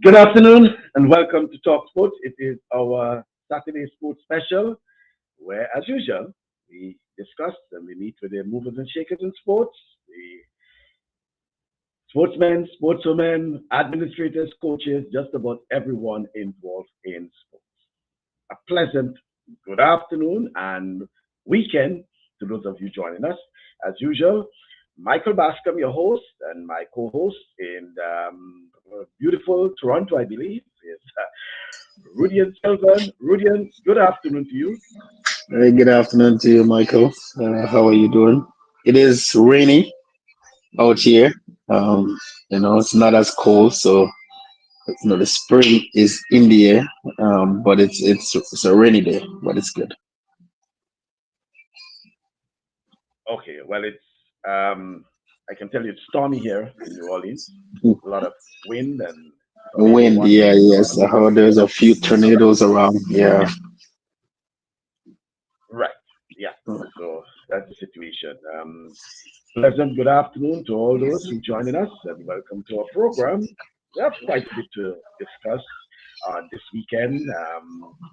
Good afternoon and welcome to TalkSports. It is our Saturday sports special where, as usual, we discuss and we meet with the movers and shakers in sports, the sportsmen, sportswomen, administrators, coaches, just about everyone involved in sports. A pleasant good afternoon and weekend to those of you joining us. As usual, Michael Bascom, your host, and my co-host in beautiful Toronto, I believe, is Rudian Silvan. Rudian, good afternoon to you. Very good afternoon to you, Michael. How are you doing? It is rainy out here. Um, it's not as cold, so the spring is in the air. But it's a rainy day, but it's good. Okay, well, I can tell you it's stormy here in New Orleans. A lot of wind and tornado Wind, warning. yeah, yes. There's a few tornadoes around. Yeah. Right, yeah. So that's the situation. Pleasant good afternoon to all those who joining us and welcome to our program. We have quite a bit to discuss this weekend.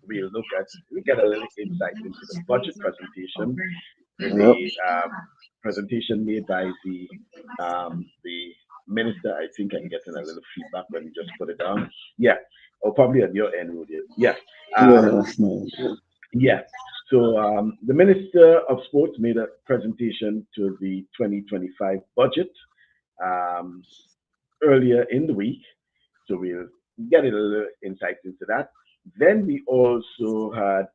We get a little insight into the budget presentation, Yep. the presentation made by the minister. I think I'm getting a little feedback when you just put it down. Yeah, or probably on your end, Rudy. Yeah. Yeah. Um, yeah. So the Minister of Sports made a presentation to the 2025 budget um, earlier in the week. So we'll get a little insight into that. Then we also had,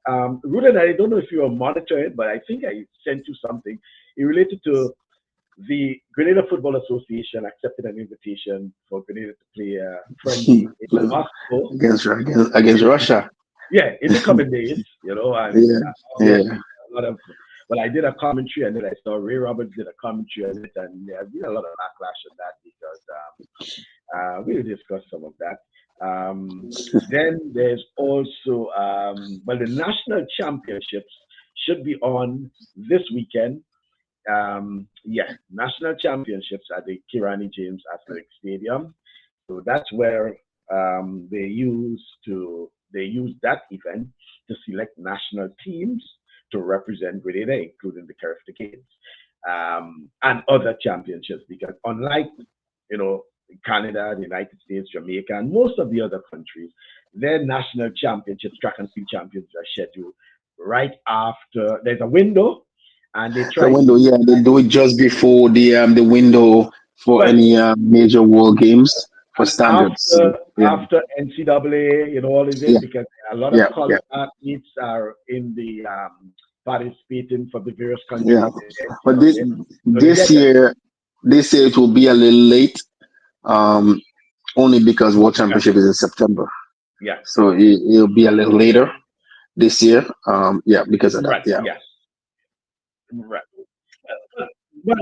Ruben, I don't know if you were monitoring it, but I think I sent you something. It related to the Grenada Football Association accepted an invitation for Grenada to play a friendly in Moscow. against Russia. Yeah, in the coming days, and Yeah. obviously Yeah. a lot of. Well, I did a commentary, and then I saw Ray Roberts did a commentary on it, and there's been a lot of backlash on that because we'll discuss some of that. Then there's also the national championships should be on this weekend. Yeah, national championships at the Kirani James Athletic Stadium. So that's where they use that event to select national teams to represent Grenada, including the Caribbean and other championships. Because unlike Canada, the United States, Jamaica, and most of the other countries, their national championships, track and field championships, are scheduled right after. There's a window, and they The try to window, do yeah, they do it just before the window for well. any major world games for And standards. after NCAA, all is Yeah, it because a lot of yeah, yeah, college athletes are in the participating for the various yeah. countries in But NCAA. So they this get that. year, it will be a little late, um, only because World Yeah, Championship is in September, yeah, so it'll be a little later this year. Yeah, because of that. right, Yeah. yeah, right. Well,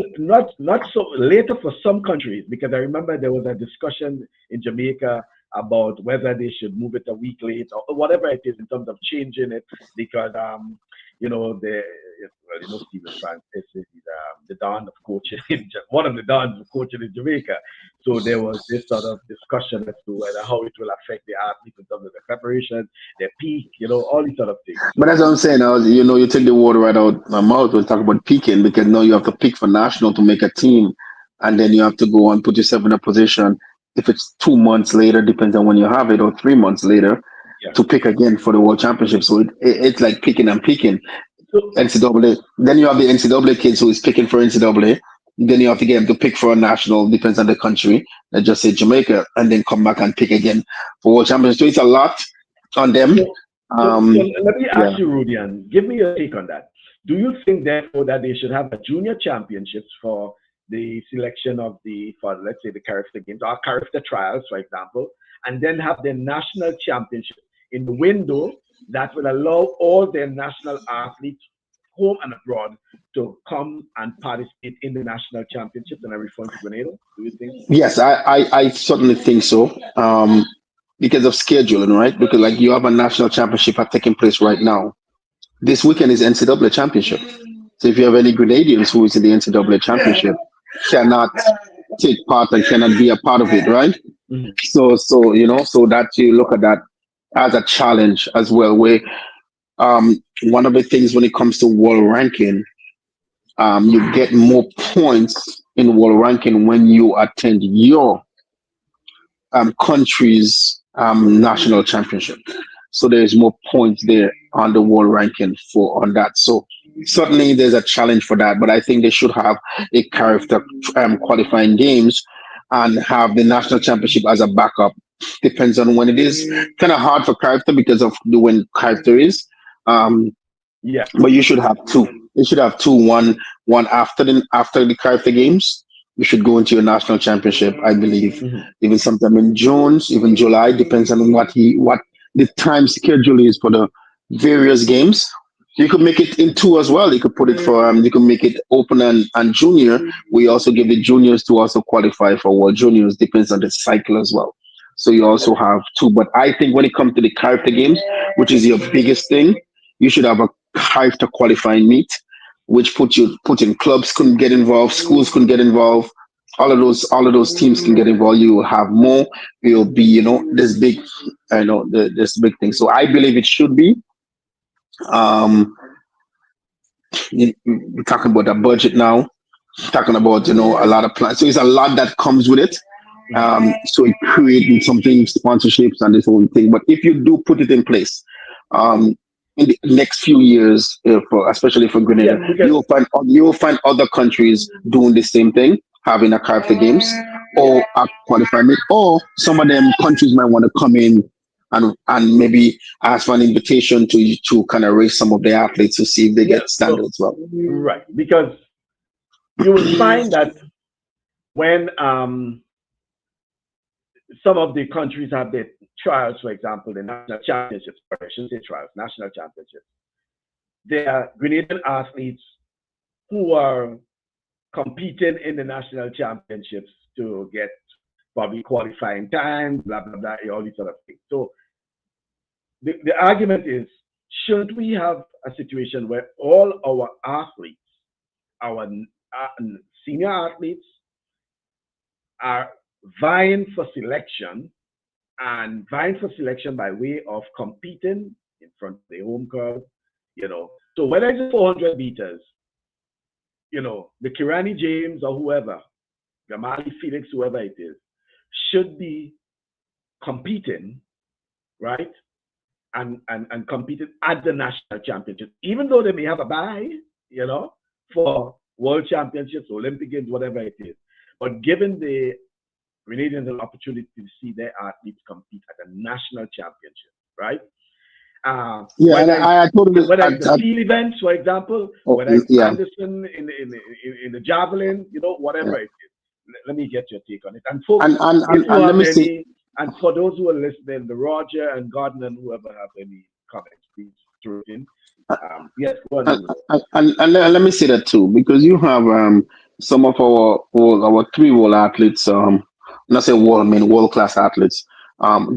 not so later for some countries because I remember there was a discussion in Jamaica about whether they should move it a week late or whatever it is in terms of changing it because the Stephen Francis is the Don of coaching one of the Dons of coaching in Jamaica. So there was this sort of discussion as to whether how it will affect the athletes in terms of their preparation, their peak, all these sort of things. But So that's what I'm saying. You take the water right out my mouth when we talk about picking because now you have to pick for national to make a team, and then you have to go and put yourself in a position. If it's 2 months later, depends on when you have it, or 3 months later, yeah. to pick again for the World Championship. So it's like picking and picking. So NCAA. Then you have the NCAA kids who is picking for NCAA. Then you have to get them to pick for a national, depends on the country. Let's just say Jamaica, and then come back and pick again for World Championship. So it's a lot on them. So, so Um, let me yeah. ask you, Rudian, give me your take on that. Do you think, therefore, that they should have a junior championships for the selection of for let's say, the Carifta Games or Carifta Trials, for example, and then have their national championship in the window that will allow all their national athletes, home and abroad, to come and participate in the national championships? And I'm referring to Grenada. Do you think? Yes, I certainly think so. Because of scheduling, right? Because like you have a national championship are taking place right now. This weekend is NCAA championship. So if you have any Grenadians who is in the NCAA championship, cannot take part and cannot be a part of it, right? Mhm. So that you look at that as a challenge as well. Where one of the things when it comes to world ranking, you get more points in world ranking when you attend your country's national championship. So there's more points there on the world ranking for on that. So certainly there's a challenge for that, but I think they should have a character qualifying games and have the national championship as a backup. Depends on when it is. Kind of hard for character because of the when character is. Um, Yeah. but you should have two. You should have two. One after the character games. You should go into your national championship. I believe Mhm. even sometime in June, even July, depends on what the time schedule is for the various games. You could make it in two as well. You could put it for you could make it open and junior. We also give the juniors to also qualify for World Juniors. Depends on the cycle as well. So you also Okay. have two. But I think when it comes to the character games, which is your biggest thing, you should have a character qualifying meet, which put in clubs couldn't get involved, schools couldn't get involved. All of those teams can get involved. You will have more. You'll be this big, this big thing. So I believe it should be. Um, we're talking about a budget now. Talking about a lot of plans. So it's a lot that comes with it. Mhm. So it creating something sponsorships and this whole thing. But if you do put it in place, um, in the next few years, especially for Yeah, Grenada, because you'll find other countries doing the same thing, having a character games or a qualifying meet, or some of them countries might want to come in and maybe ask for an invitation to kind of raise some of their athletes to see if they yeah, get so standards well. right, because you will find that when some of the countries have their trials, for example, the national championships, or I shouldn't say trials, national championships, there are Grenadian athletes who are competing in the national championships to get probably qualifying times, blah, blah, blah, all these sort of things. So the argument is, shouldn't we have a situation where all our athletes, our senior athletes, are vying for selection and vying for selection by way of competing in front of the home crowd, you know. So whether it's 400 meters, the Kirani James or whoever, Gamali Felix, whoever it is, should be competing, right? And competing at the national championships, even though they may have a bye, for world championships, Olympic games, whatever it is. But given the Grenadians an opportunity to see their athletes compete at a national championship, right? Yeah, and Whether it's I totally, the field events, for example, oh, whether it's yeah, Anderson in the javelin, yeah. whatever it is. Let me get your take on it. And folks, And, and, if and, you and let have me see, any, and for those who are listening, the Roger and Gordon and whoever have any comments, please throw it in. Yes, go on, and, Lulu. let me say that too, because you have some of our three world athletes, not say world, I mean world class athletes,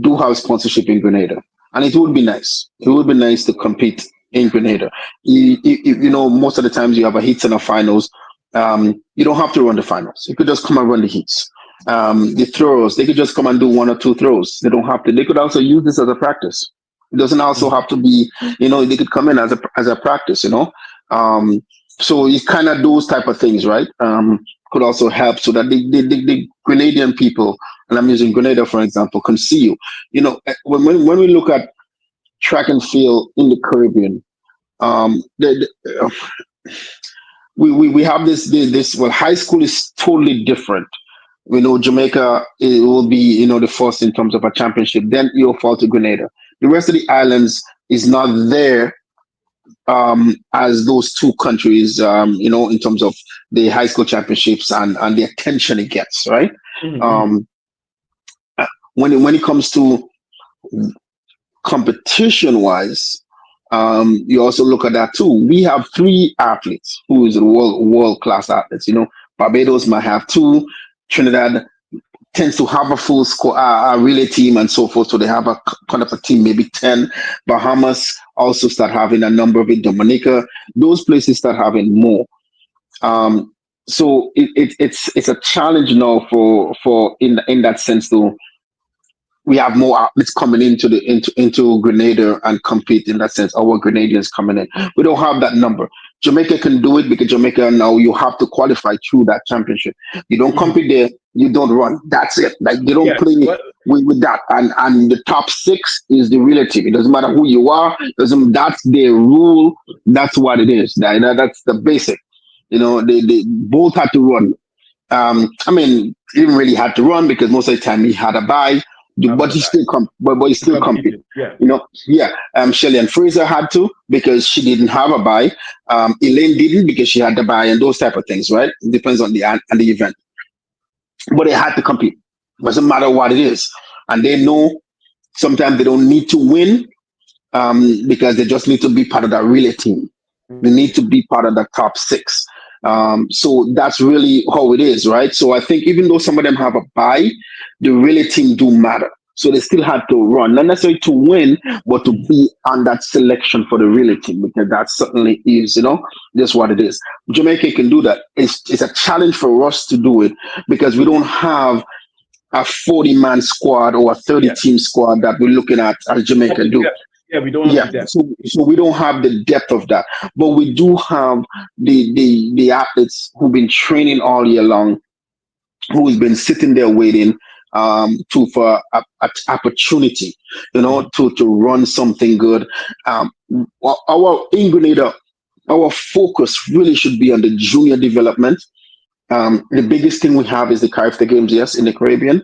do have sponsorship in Grenada, and it would be nice. It would be nice to compete in Grenada. Most of the times you have a heats and a finals. You don't have to run the finals. You could just come and run the heats. The throws, they could just come and do one or two throws. They don't have to. They could also use this as a practice. It doesn't also Mm-hmm. have to be, they could come in as a practice. Um, so it's kind of those type of things, right? Could also help so that the Grenadian people, and I'm using Grenada for example, can see you. When we look at track and field in the Caribbean, we have this. Well, high school is totally different. We know Jamaica, it will be the first in terms of a championship. Then you'll fall to Grenada. The rest of the islands is not there as those two countries. In terms of the high school championships and the attention it gets. Right. Mm-hmm. Um, when it comes to competition wise, you also look at that too. We have three athletes who is world class athletes. Barbados might have two. Trinidad tends to have a full score, a relay team and so forth. So they have a kind of a team, maybe 10. Bahamas also start having a number of it. Dominica, those places start having more. Um, so it's a challenge now for in that sense to we have more athletes coming into Grenada and compete in that sense. Our Grenadians coming in. We don't have that number. Jamaica can do it because Jamaica now you have to qualify through that championship. You don't Hmm. compete there, you don't run. That's it. Like they don't Yes. play Well, with that. And the top six is the relative. It doesn't matter who you are. Doesn't that's their rule. That's what it is. That's the basic. They both had to run. I mean, he didn't really have to run because most of the time he had a bye, after but he that, still but he he still competed. competed. Yeah. Yeah. Shelly and Fraser had to because she didn't have a bye. Elaine didn't because she had the bye and those type of things, right? It depends on the event, but they had to compete. Doesn't matter what it is, and they know sometimes they don't need to win because they just need to be part of that relay team. They Hmm. need to be part of the top six. So that's really how it is, right? So I think even though some of them have a bye, the relay team do matter. So they still had to run, not necessarily to win, but to Hmm. be on that selection for the relay team because that certainly is, just what it is. Jamaica can do that. It's a challenge for us to do it because we don't have a 40-man squad or a 30 Yes. team squad that we're looking at as Have Jamaica the do. depth. Yeah, we don't have Yeah, the depth. so we don't have the depth of that, but we do have the athletes who've been training all year long, who's been sitting there waiting to for a opportunity, Hmm. to run something good. Um, our in Grenada, our focus really should be on the junior development. The biggest thing we have is the Caribbean Games, yes, in the Caribbean.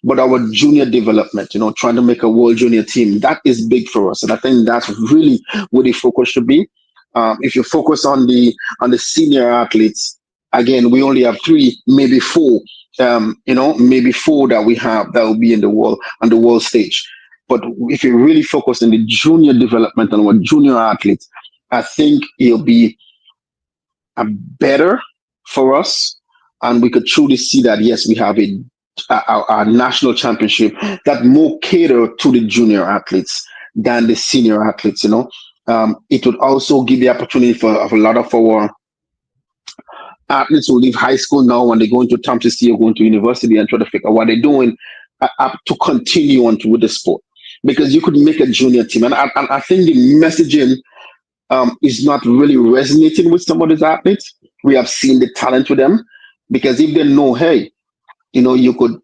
But our junior development, trying to make a world junior team, that is big for us. And I think that's really where the focus should be. If you focus on the senior athletes, again, we only have three, maybe four, maybe four that we have that will be in the world on the world stage. But if you really focus on the junior development and our junior athletes, I think it'll be better for us, and we could truly see that yes, we have a national championship that more cater to the junior athletes than the senior athletes. It would also give the opportunity for of a lot of our athletes who leave high school now and they go into Thompson or going to university and try to figure out what they're doing to continue on with the sport. Because you could make a junior team, and I think the messaging is not really resonating with some of these athletes. We have seen the talent with them because if they know, hey, you could,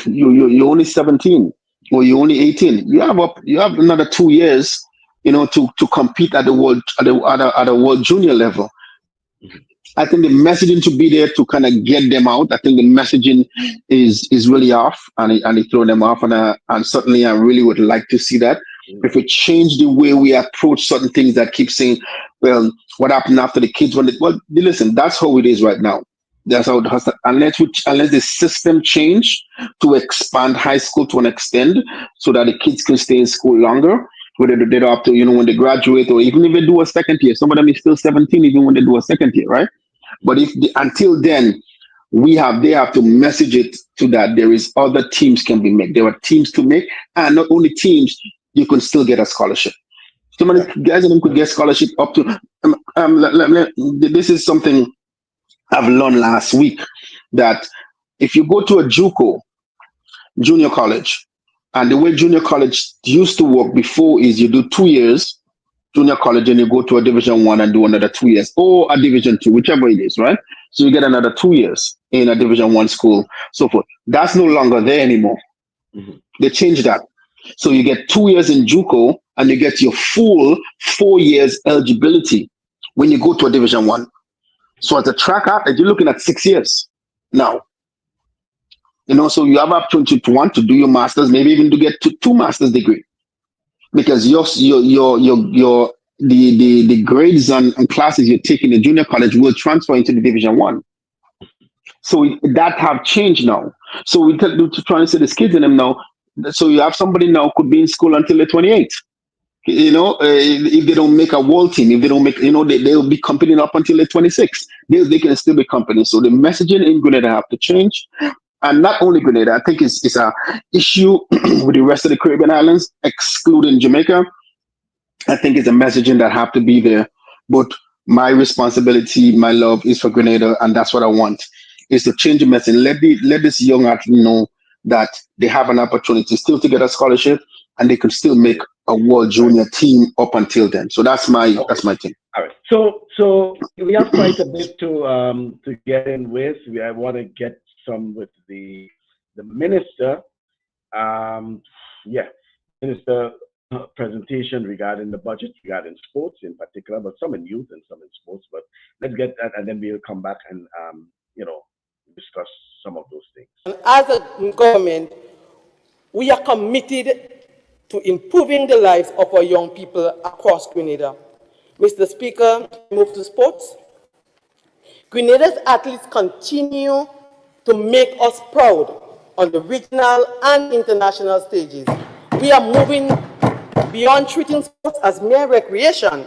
you're only 17 or you're only 18, you have another 2 years, to compete at the world at a world junior level. Hmm. I think the messaging to be there to kind of get them out. I think the messaging is really off, and it throw them off. And certainly, I really would like to see that. If we change the way we approach certain things that keep saying, well, what happened after the kids when well, listen, that's how it is right now. That's how it has to, unless the system change to expand high school to an extent so that the kids can stay in school longer, whether they do up to, when they graduate or even if they do a second year. Some of them is still 17 even when they do a second year, right? But if until then, they have to message it to that there is other teams can be made. There are teams to make, and not only teams, you can still get a scholarship. So many Yeah. guys and them could get scholarship up to. This is something I've learned last week that if you go to a JUCO junior college, and the way junior college used to work before is you do 2 years junior college and you go to a division 1 and do another 2 years or a division 2, whichever it is, right? So you get another 2 years in a division 1 school, so forth. That's no longer there anymore. Hmm. They changed that. So you get 2 years in JUCO and you get your full 4 years eligibility when you go to a division 1. So as a track athlete, you're looking at 6 years now. So you have opportunity to want to do your masters, maybe even to get to two master's degree because your the grades and classes you're taking in junior college will transfer into the division 1. So that have changed now. So we to try and say these kids in them now. So you have somebody now could be in school until they're 28. If they don't make a world team, if they don't make, they'll be competing up until they're 26. They can still be competing. So the messaging in Grenada have to change. And not only Grenada, I think it's a issue with the rest of the Caribbean islands, excluding Jamaica. I think it's a messaging that have to be there. But my responsibility, my love is for Grenada, and that's what I want, is to change the message. Let this young athlete know that they have an opportunity still to get a scholarship, and they could still make a World Right. Junior team up until then. So Okay. that's my thing. All right. So we have quite a bit to get in with. I want to get some with the minister. Um, yeah, minister presentation regarding the budget, regarding sports in particular, but some in youth and some in sports. But let's get that, and then we'll come back and you know discuss some of those things. And as a government, we are committed to improving the lives of our young people across Grenada. Mr. Speaker, move to sports. Grenada's athletes continue to make us proud on the regional and international stages. We are moving beyond treating sports as mere recreation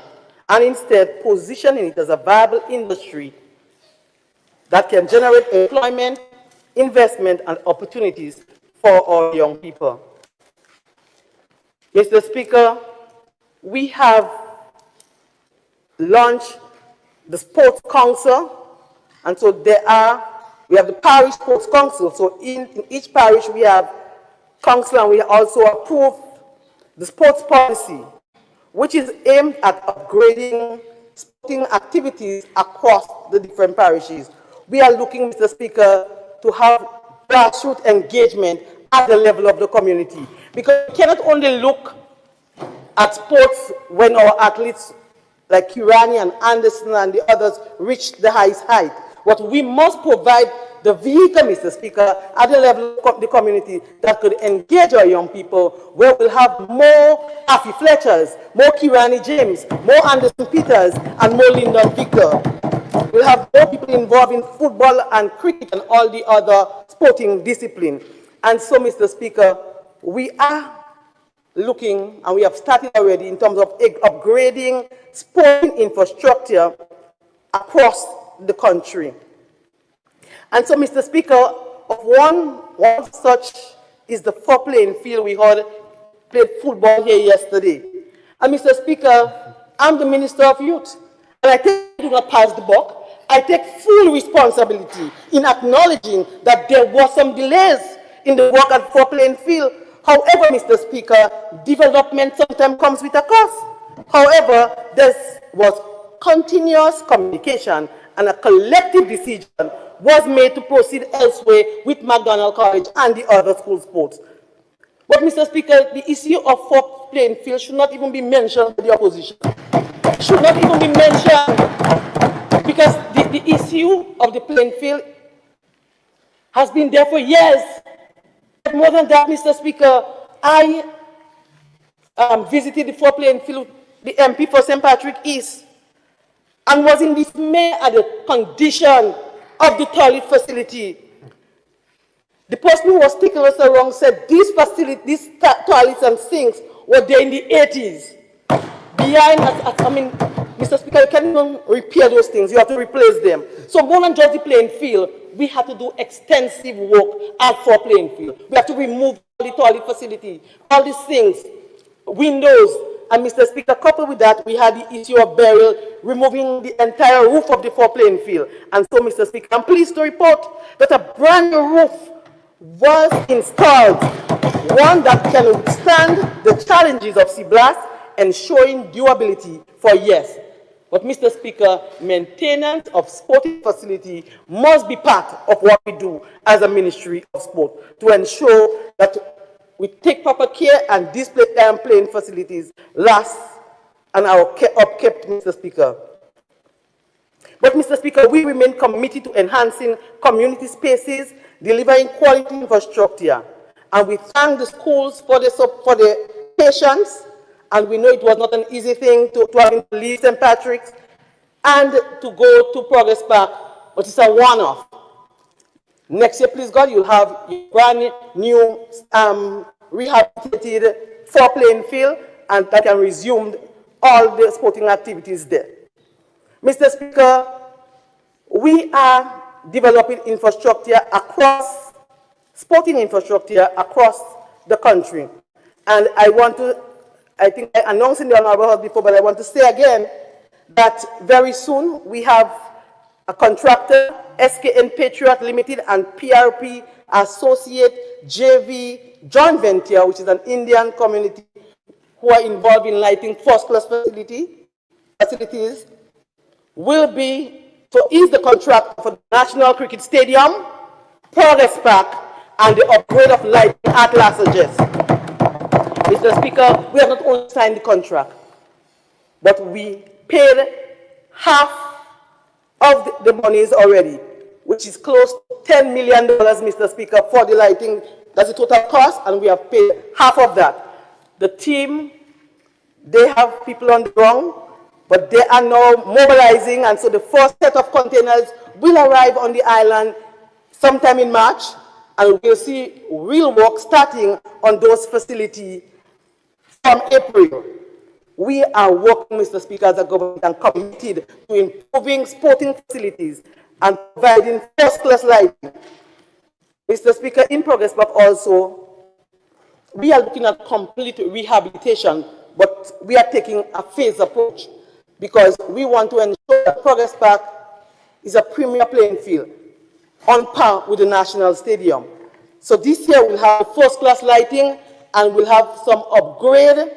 and instead positioning it as a viable industry that can generate employment, investment, and opportunities for our young people. Mr. Speaker, we have launched the Sports Council, and so we have the Parish Sports Council. So in each parish we have council, and we also approve the sports policy, which is aimed at upgrading sporting activities across the different parishes. We are looking, Mr. Speaker, to have grassroots engagement at the level of the community, because we cannot only look at sports when our athletes like Kirani and Anderson and the others reach the highest height. But we must provide the vehicle, Mr. Speaker, at the level of the community that could engage our young people, where we'll have more Afi Fletchers, more Kirani James, more Anderson Peters, and more Lyndon Victor. We'll have more people involved in football and cricket and all the other sporting disciplines. And so, Mr. Speaker, we are looking, and we have started already in terms of upgrading sporting infrastructure across the country. And so, Mr. Speaker, one such is the four-playing field. We played football here yesterday. And Mr. Speaker, I'm the Minister of Youth, and I do not pass the buck. I take full responsibility in acknowledging that there were some delays in the work at four-playing field. However, Mr. Speaker, development sometimes comes with a cost. However, there was continuous communication, and a collective decision was made to proceed elsewhere with McDonald College and the other school sports. But, Mr. Speaker, the issue of four-playing field should not even be mentioned by the opposition. Should not even be mentioned, because the issue of the playing field has been there for years. More than that, Mr. Speaker, I visited the four-playing field, the MP for St. Patrick East, and was in dismay at the condition of the toilet facility. The person who was taking us around said these toilets and sinks were there in the 80s. Behind us, I mean, Mr. Speaker, you can't even repair those things. You have to replace them. So more than just the playing field, we had to do extensive work at four playing field. We have to remove all the toilet facility, all these things, windows. And Mr. Speaker, coupled with that, we had the issue of burial, removing the entire roof of the four playing field. And so, Mr. Speaker, I'm pleased to report that a brand new roof was installed, one that can withstand the challenges of sea blast, ensuring durability for years. But, Mr. Speaker, maintenance of sporting facility must be part of what we do as a Ministry of Sport to ensure that we take proper care and these playing facilities last and are upkept, Mr. Speaker. But, Mr. Speaker, we remain committed to enhancing community spaces, delivering quality infrastructure, and we thank the schools for the patience. And we know it was not an easy thing to have to leave St. Patrick's and to go to Progress Park, but it's a one-off. Next year, please God, you'll have a brand new rehabilitated four-playing field, and that can resume all the sporting activities there. Mr. Speaker, we are developing infrastructure across, sporting infrastructure across the country. And I think I announced in the Honorable House before, but I want to say again that very soon we have a contractor, SKN Patriot Limited and PRP associate, JV, joint venture, which is an Indian community who are involved in lighting first-class facilities, will be to ease the contract for the National Cricket Stadium, Progress Park, and the upgrade of lighting at La Sagesse. Mr. Speaker, we have not only signed the contract, but we paid half of the monies already, which is close to $10 million, Mr. Speaker, for the lighting. That's the total cost, and we have paid half of that. The team, they have people on the ground, but they are now mobilizing, and so the first set of containers will arrive on the island sometime in March, and we'll see real work starting on those facilities from April. We are working, Mr. Speaker, as a government and committed to improving sporting facilities and providing first-class lighting. Mr. Speaker, in progress, but also, we are looking at complete rehabilitation, but we are taking a phased approach because we want to ensure that Progress Park is a premier playing field on par with the National Stadium. So this year we'll have first-class lighting and we'll have some upgrade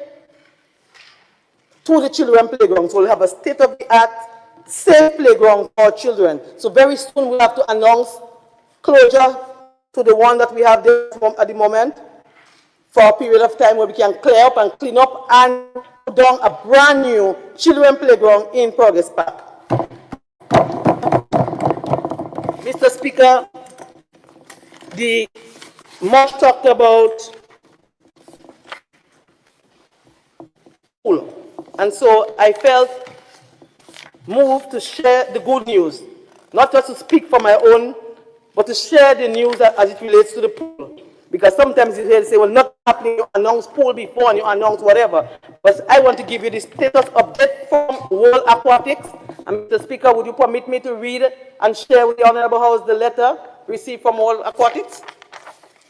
to the children playground. So we'll have a state-of-the-art, safe playground for children. So very soon we'll have to announce closure to the one that we have there at the moment for a period of time where we can clear up and clean up and put down a brand new children playground in Progress Park. Mr. Speaker, the much talked about pool. And so I felt moved to share the good news, not just to speak for my own, but to share the news as it relates to the pool. Because sometimes you hear say, well, not happening, you announce pool before and you announce whatever. But I want to give you the status update from World Aquatics. And Mr. Speaker, would you permit me to read and share with the Honorable House the letter received from World Aquatics?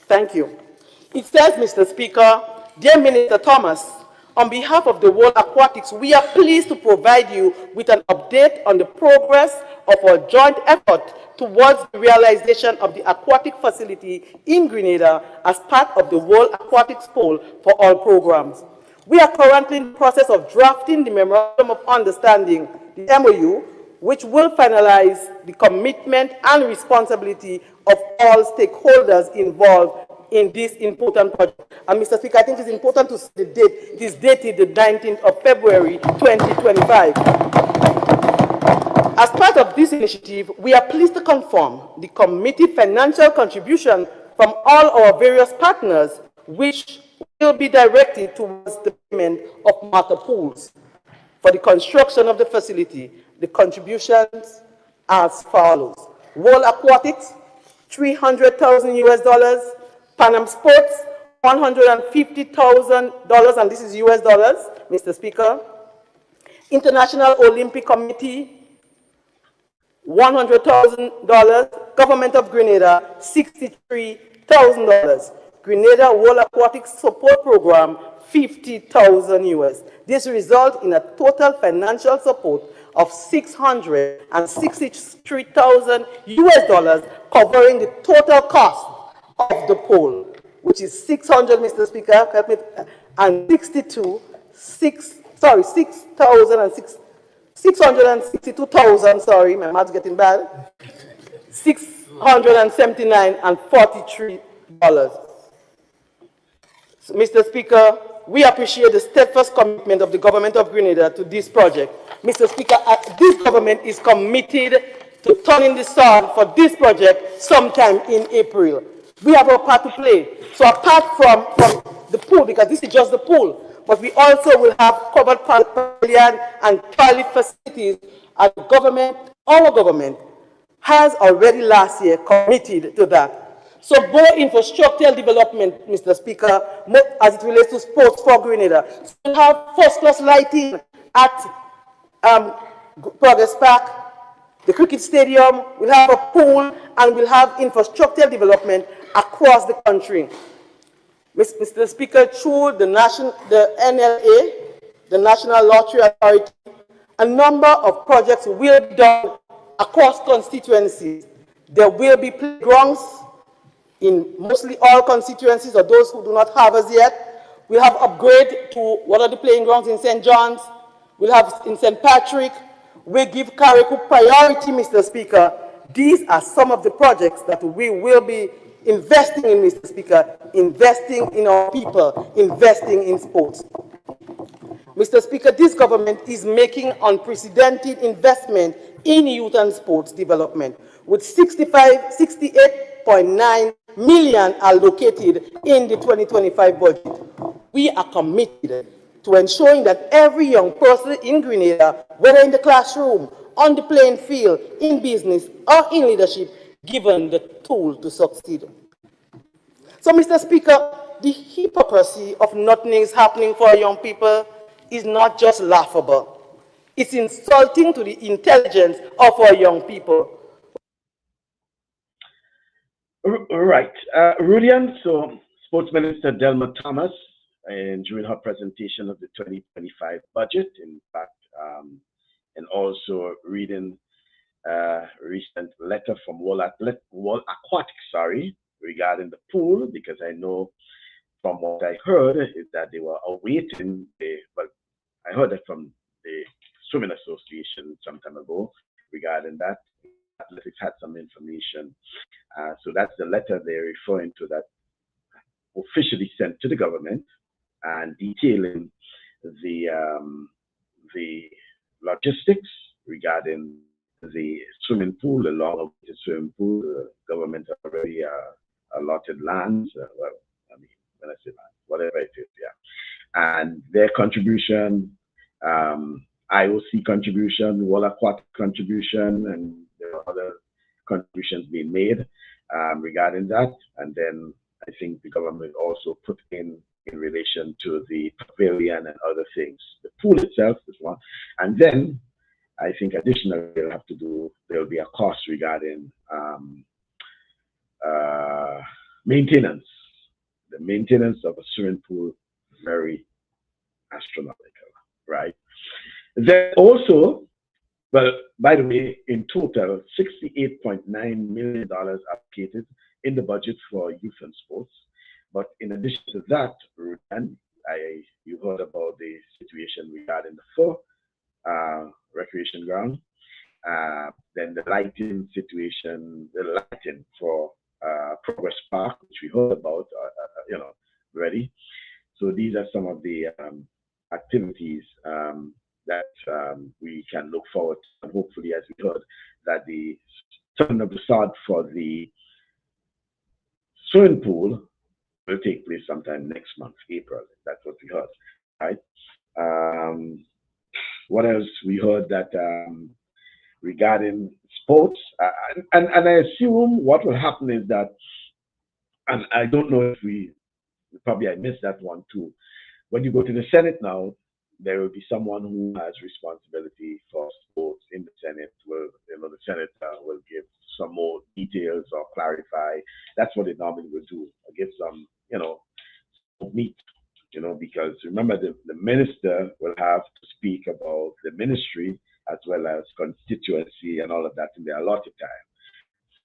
Thank you. It says, Mr. Speaker, dear Minister Thomas, on behalf of the World Aquatics, we are pleased to provide you with an update on the progress of our joint effort towards the realization of the aquatic facility in Grenada as part of the World Aquatics Poll for all programs. We are currently in the process of drafting the Memorandum of Understanding, the MOU, which will finalize the commitment and responsibility of all stakeholders involved in this important project. And Mr. Speaker, I think it's important to see the date. It is dated the 19th of February, 2025. As part of this initiative, we are pleased to confirm the committed financial contribution from all our various partners, which will be directed towards the payment of marker pools. For the construction of the facility, the contributions are as follows. World Aquatics, $300,000 US, Panam Sports, $150,000, and this is US dollars, Mr. Speaker. International Olympic Committee, $100,000. Government of Grenada, $63,000. Grenada World Aquatics Support Program, $50,000 US. This results in a total financial support of $663,000 US, covering the total cost of the poll, which is 600, Mr. Speaker, and 662,000, sorry, my math's getting bad, $679.43. So, Mr. Speaker, we appreciate the steadfast commitment of the government of Grenada to this project. Mr. Speaker, this government is committed to turning the sun for this project sometime in April. We have a part to play. So apart from the pool, because this is just the pool, but we also will have covered pavilion and toilet facilities. And our government has already last year committed to that. So both infrastructural development, Mr. Speaker, as it relates to sports for Grenada. So we'll have first-class lighting at Progress Park, the cricket stadium, we'll have a pool, and we'll have infrastructural development across the country. Mr. Speaker, through the NLA, the National Lottery Authority, a number of projects will be done across constituencies. There will be playgrounds in mostly all constituencies, or those who do not have as yet. We'll have upgrade to what are the playing grounds in St. John's. We'll have in St. Patrick. We give Carriacou priority, Mr. Speaker. These are some of the projects that we will be investing in, Mr. Speaker, investing in our people, investing in sports. Mr. Speaker, this government is making unprecedented investment in youth and sports development, with 68.9 million allocated in the 2025 budget. We are committed to ensuring that every young person in Grenada, whether in the classroom, on the playing field, in business, or in leadership, given the tools to succeed. So, Mr. Speaker, the hypocrisy of nothing is happening for young people is not just laughable. It's insulting to the intelligence of our young people. Right. Rudian, so Sports Minister Delma Thomas, and during her presentation of the 2025 budget, in fact, and also reading recent letter from World Aquatics, regarding the pool, because I know from what I heard is that they were awaiting well, I heard that from the Swimming Association some time ago regarding that. Athletics had some information. So that's the letter they're referring to that officially sent to the government and detailing the logistics regarding the swimming pool, the long-awaited swimming pool. The government already allotted lands. Well, I mean, when I say land, whatever it is, yeah. And their contribution, IOC contribution, World Aquatic contribution, and there are other contributions being made regarding that. And then I think the government also put in relation to the pavilion and other things. The pool itself is one. And then I think additionally there'll be a cost regarding maintenance. The maintenance of a swimming pool, very astronomical, right? Then also, well, by the way, in total, $68.9 million allocated in the budget for youth and sports. But in addition to that, Rudan, you heard about the situation regarding the four recreation ground, then the lighting situation, the lighting for Progress Park, which we heard about, already. So these are some of the activities that we can look forward to, and hopefully, as we heard, that the turning of the sod for the swimming pool will take place sometime next month, April. That's what we heard, right? What else? We heard that regarding sports, and I assume what will happen is that, and I don't know if probably I missed that one too. When you go to the Senate now, there will be someone who has responsibility for sports in the Senate. Well, the Senate will give some more details or clarify. That's what it normally will do. Give some, meat, because remember the minister will have to speak about the ministry as well as constituency and all of that in their allotted time.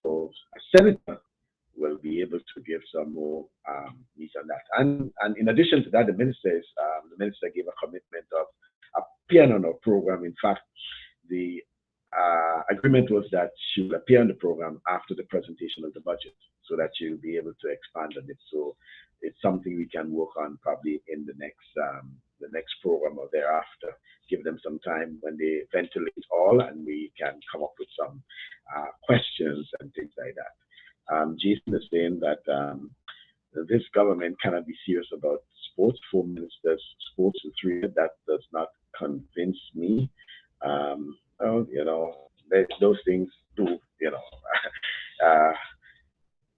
So a senator will be able to give some more meat on that. And in addition to that, the minister gave a commitment of appearing on our program. In fact, the agreement was that she will appear on the program after the presentation of the budget, so that she'll be able to expand on it. So it's something we can work on probably in the next program or thereafter. Give them some time when they ventilate all, and we can come up with some questions and things like that. Jason is saying that this government cannot be serious about sports. 4 ministers, sports in 3. That does not convince me. Those things do.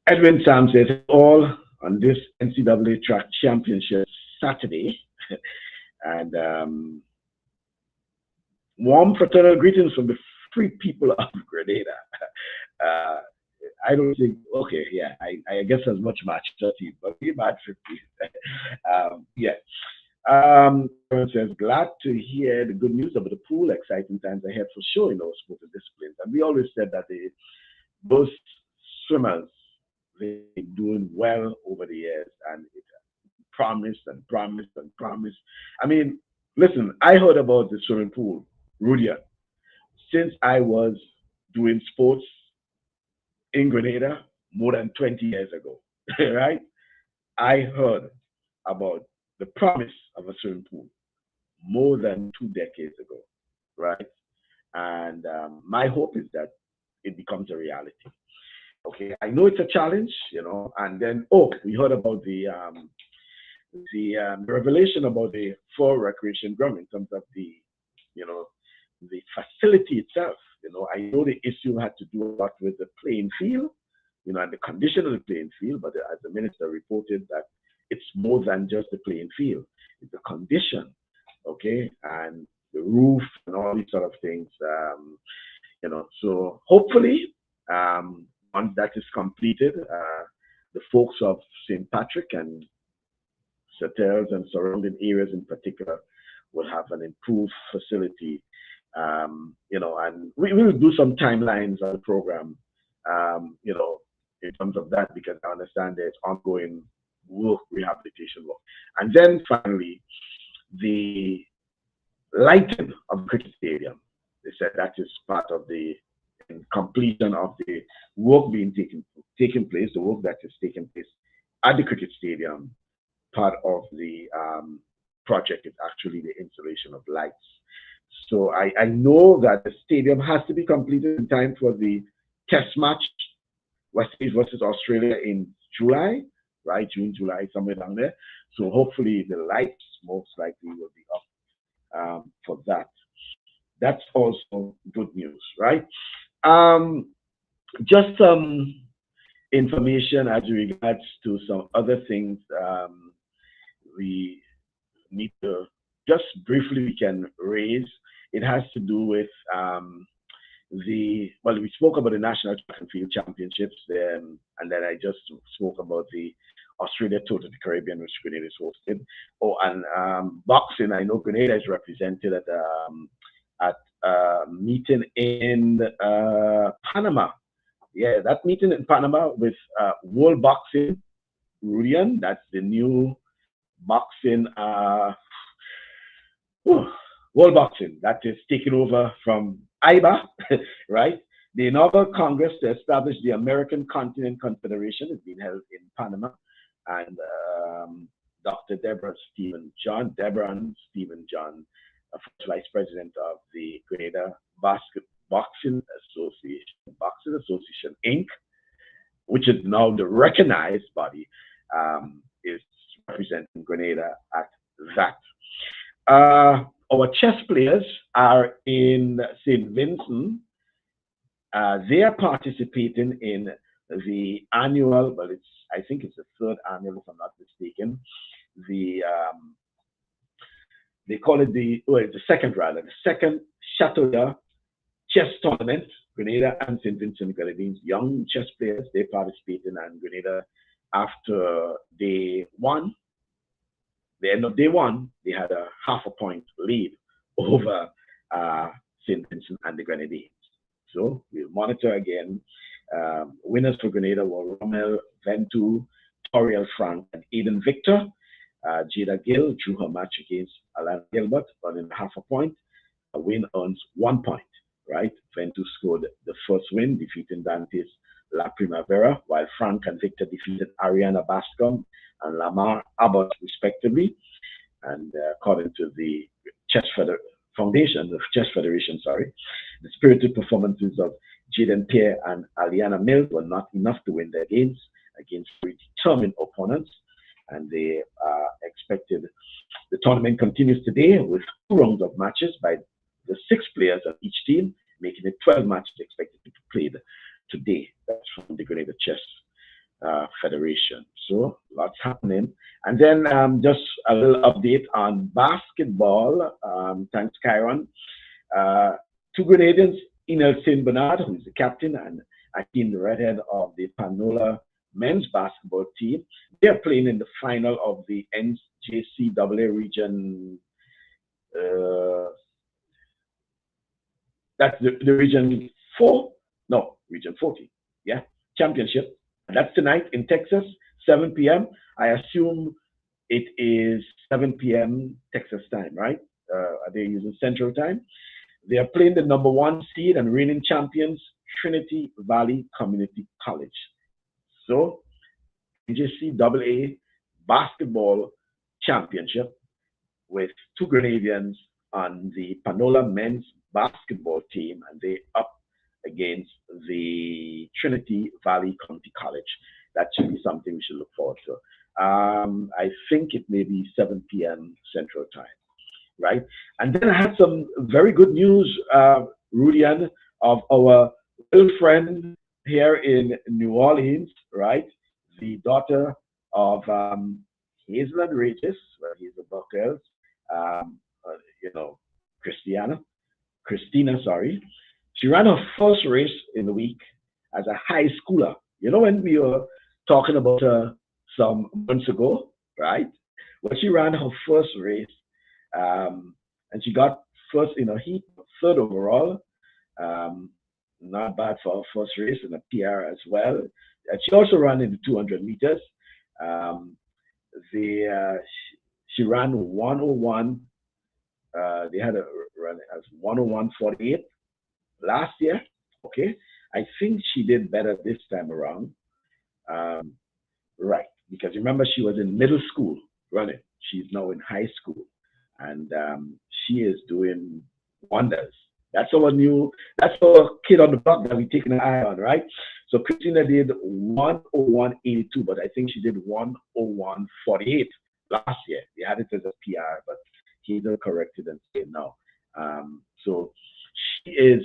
Edwin Sam says all on this NCAA track championship Saturday, and warm fraternal greetings from the free people of Grenada. I don't think, okay, yeah, I guess as much match 30, but we match 50. Yeah. Everyone says, glad to hear the good news about the pool. Exciting times ahead for sure in our sport and disciplines. And we always said that those swimmers they've been doing well over the years, and it promised and promised and promised. I mean, listen, I heard about the swimming pool, Rudia, since I was doing sports in Grenada more than 20 years ago, right? I heard about the promise of a swimming pool more than 2 decades ago, right? And my hope is that it becomes a reality. Okay, I know it's a challenge, and then we heard about the revelation about the for recreation ground in terms of you know the facility itself. I know the issue had to do a lot with the playing field, and the condition of the playing field, but as the minister reported that it's more than just the playing field, it's the condition, okay, and the roof and all these sort of things. So hopefully, once that is completed, the folks of St. Patrick and St. and surrounding areas in particular will have an improved facility. And we will do some timelines on the program, in terms of that, because I understand there's ongoing work, rehabilitation work. And then finally, the lighting of the cricket stadium. They said that is part of the completion of the work being taking place, the work that is taking place at the cricket stadium. Part of the project is actually the installation of lights. So I know that the stadium has to be completed in time for the test match, West Indies versus Australia in July, right? June, July, somewhere down there. So hopefully the lights most likely will be up for that. That's also good news, right? Just some information as regards to some other things we need to just briefly we can raise. It has to do with we spoke about the National Track and Field Championships, and then I just spoke about the Australia Tour to the Caribbean, which Grenada is hosted. Oh, and boxing, I know Grenada is represented at a meeting in Panama. Yeah, that meeting in Panama with World Boxing Rudian, that's the new boxing, World Boxing, that is taken over from IBA, right? The inaugural Congress to establish the American Continent Confederation is being held in Panama, and Dr. Deborah and Stephen John, first vice president of the Grenada Boxing Association, Inc., which is now the recognized body, is representing Grenada at that. Our chess players are in St. Vincent. They are participating in the annual, I think it's the third annual, if I'm not mistaken. They call it the second Chateau chess tournament. Grenada and St. Vincent Grenadines, young chess players, they participated in Grenada after day one. The end of day one, they had a half a point lead over St. Vincent and the Grenadines. So we'll monitor again. Winners for Grenada were Rommel Ventu, Toriel Frank, and Aiden Victor. Jada Gill drew her match against Alan Gilbert, earning half a point. A win earns 1 point, right? Ventu scored the first win, defeating Dantes La Primavera, while Frank and Victor defeated Ariana Bascom and Lamar Abbott, respectively. And according to the Chess Federation, the spirited performances of Jaden Pierre and Aliana Mills were not enough to win their games against very determined opponents. And they expected the tournament continues today with 2 rounds of matches by the 6 players of each team, making it 12 matches expected to be played today. That's from the Grenada Chess Federation. So lots happening. And then just a little update on basketball. Thanks, Kyron. 2 Grenadians, Inel St. Bernard, who is the captain, and Akin, the redhead of the Panola men's basketball team. They are playing in the final of the NJCAA region. That's the region 4? No, region 40. Yeah, championship. That's tonight in Texas, 7 p.m. I assume it is 7 p.m. Texas time, right? Are they using Central Time? They are playing the number one seed and reigning champions, Trinity Valley Community College. So, NJC AA basketball championship with two Grenadians on the Panola men's basketball team, and they up against the Trinity Valley Community College. That should be something we should look forward to. I think it may be 7 p.m. Central Time, right? And then I had some very good news, Rudian, of our little friend here in New Orleans, right? The daughter of Hazel and Regis, well, he's a Buckles, um, you know, Christiana, Christina, sorry. She ran her first race in the week as a high schooler. You know, when we were talking about her some months ago, right? Well, she ran her first race, and she got first in a heat, third overall. Um, Not bad for her first race and a PR as well. And she also ran in the 200 meters. Um, she ran 101. They had a run as 101.48 last year. Okay, I think she did better this time around. Um, right, because remember she was in middle school running. She's now in high school, and she is doing wonders. That's our new. That's our kid on the block that we taking an eye on, right? So Christina did 101.82, but I think she did 101.48 last year. They had it as a PR, but he corrected and said no. So she is,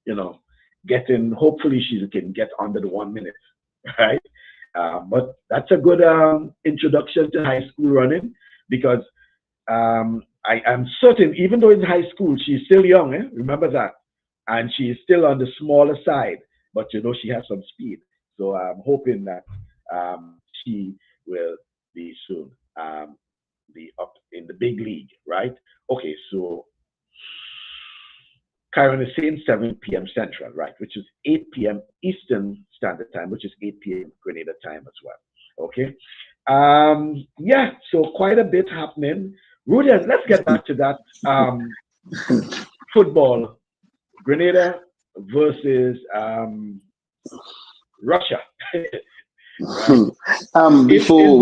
you know, getting. Hopefully, she can get under the 1 minute, right? But that's a good introduction to high school running because I am certain, even though in high school she's still young, remember that, and she's still on the smaller side, but you know she has some speed. So I'm hoping that she will be soon be up in the big league, right? Okay, so Kyron is saying 7 p.m. Central, right, which is 8 p.m. Eastern Standard Time, which is 8 p.m. Grenada time as well. Okay. Yeah, so quite a bit happening. Rudy, let's get back to that football. Grenada versus Russia. Right? Before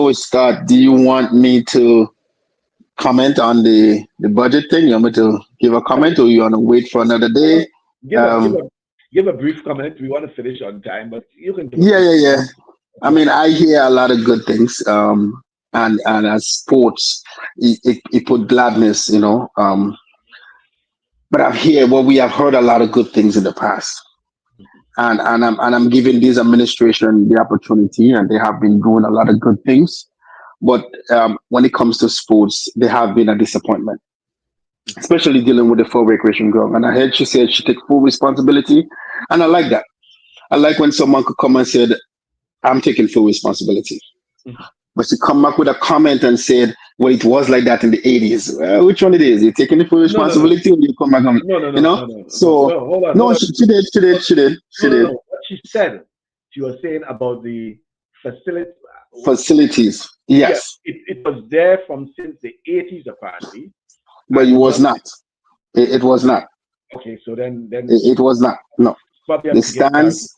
we start, do you want me to comment on the budget thing? You want me to give a comment, or you want to wait for another day? Give a brief comment. We want to finish on time, but you can give yeah. I mean, I hear a lot of good things, and as sports, it put gladness, you know. But we have heard a lot of good things in the past, and I'm giving this administration the opportunity, and they have been doing a lot of good things. But when it comes to sports, they have been a disappointment, especially dealing with the full recreation girl. And I heard she said she took full responsibility, and I like that. I like when someone could come and said, "I'm taking full responsibility." But she come back with a comment and said, "Well, it was like that in the 80s." Well, which one it is? You're taking the full responsibility, or you come back and, you know? Hold on. No, she did. No. What she said, she was saying about the facilities. Yes. Yeah, it was there from since the 80s, apparently. But it was not. It was not. Okay, so then it was not. No. The stands.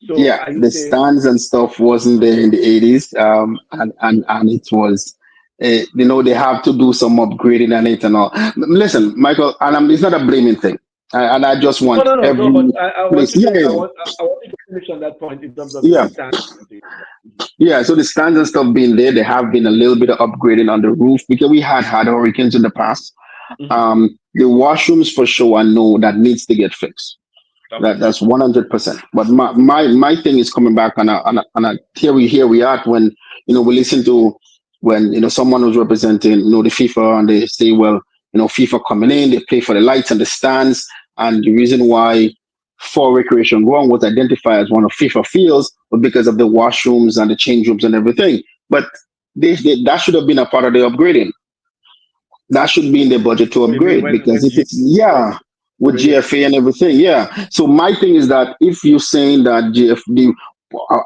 So yeah, the stands and stuff wasn't there in the 80s, and it was, you know, they have to do some upgrading on it and all. Listen, Michael, and it's not a blaming thing, and I just want every but I want you to finish on that point in terms of the stands. Yeah, so the stands and stuff being there, there have been a little bit of upgrading on the roof because we had hurricanes in the past. The washrooms for sure, I know that needs to get fixed. That's 100%. But my thing is coming back on a theory here we are when, you know, we listen to when, you know, someone was representing, you know, the FIFA, and they say, well, you know, FIFA coming in, they pay for the lights and the stands, and the reason why for recreation ground was identified as one of FIFA fields was because of the washrooms and the change rooms and everything. But that should have been a part of the upgrading. That should be in the budget to upgrade, because if it's with GFA and everything. Yeah. So my thing is that if you're saying that GFD,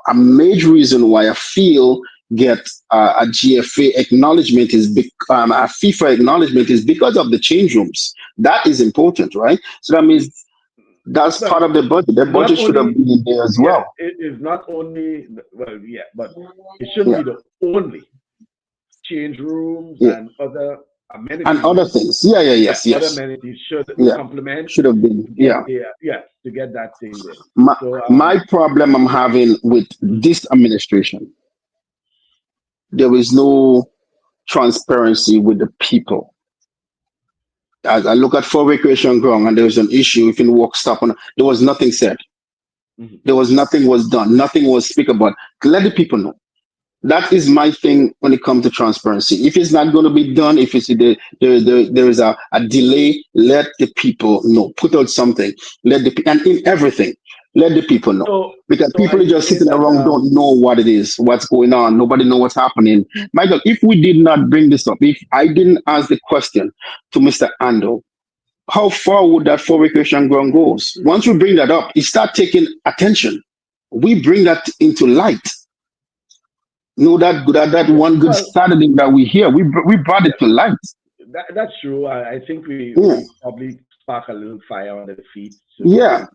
a major reason why I feel get a GFA acknowledgement is a FIFA acknowledgement is because of the change rooms. That is important, right? So that means that's Well, part of the budget. The not budget should have only, been in there as yeah, well. it is not only, well, yeah, but it shouldn't Yeah. be the only change rooms Yeah. and other And amenities. other things. Yeah. Yeah. Yeah, Yes. other Yes. amenities should Yeah. complement Should have been. to get Yeah. there, yeah, to get that thing there. My, So, my problem I'm having with this administration, there is no transparency with the people. As I look at for recreation ground and there was an issue, if you walk stop on, there was nothing said. mhm. There was nothing was done. Nothing was speak about. Let the people know. That is my thing when it comes to transparency. If it's not going to be done, if it's there is a delay, let the people know. Put out something. Let the and in everything, let the people know. So, Because so are people are you just saying sitting that, around, don't know what it is, what's going on. Nobody know what's happening. Michael, if we did not bring this up, if I didn't ask the question to Mr. Ando, how far would that for recreation ground goes? Once we bring that up, it start taking attention. We bring that into light. No, that one good well, Saturday that we hear, we brought it to light. that's true. I think Yeah, we probably spark a little fire under the feet to get yeah, things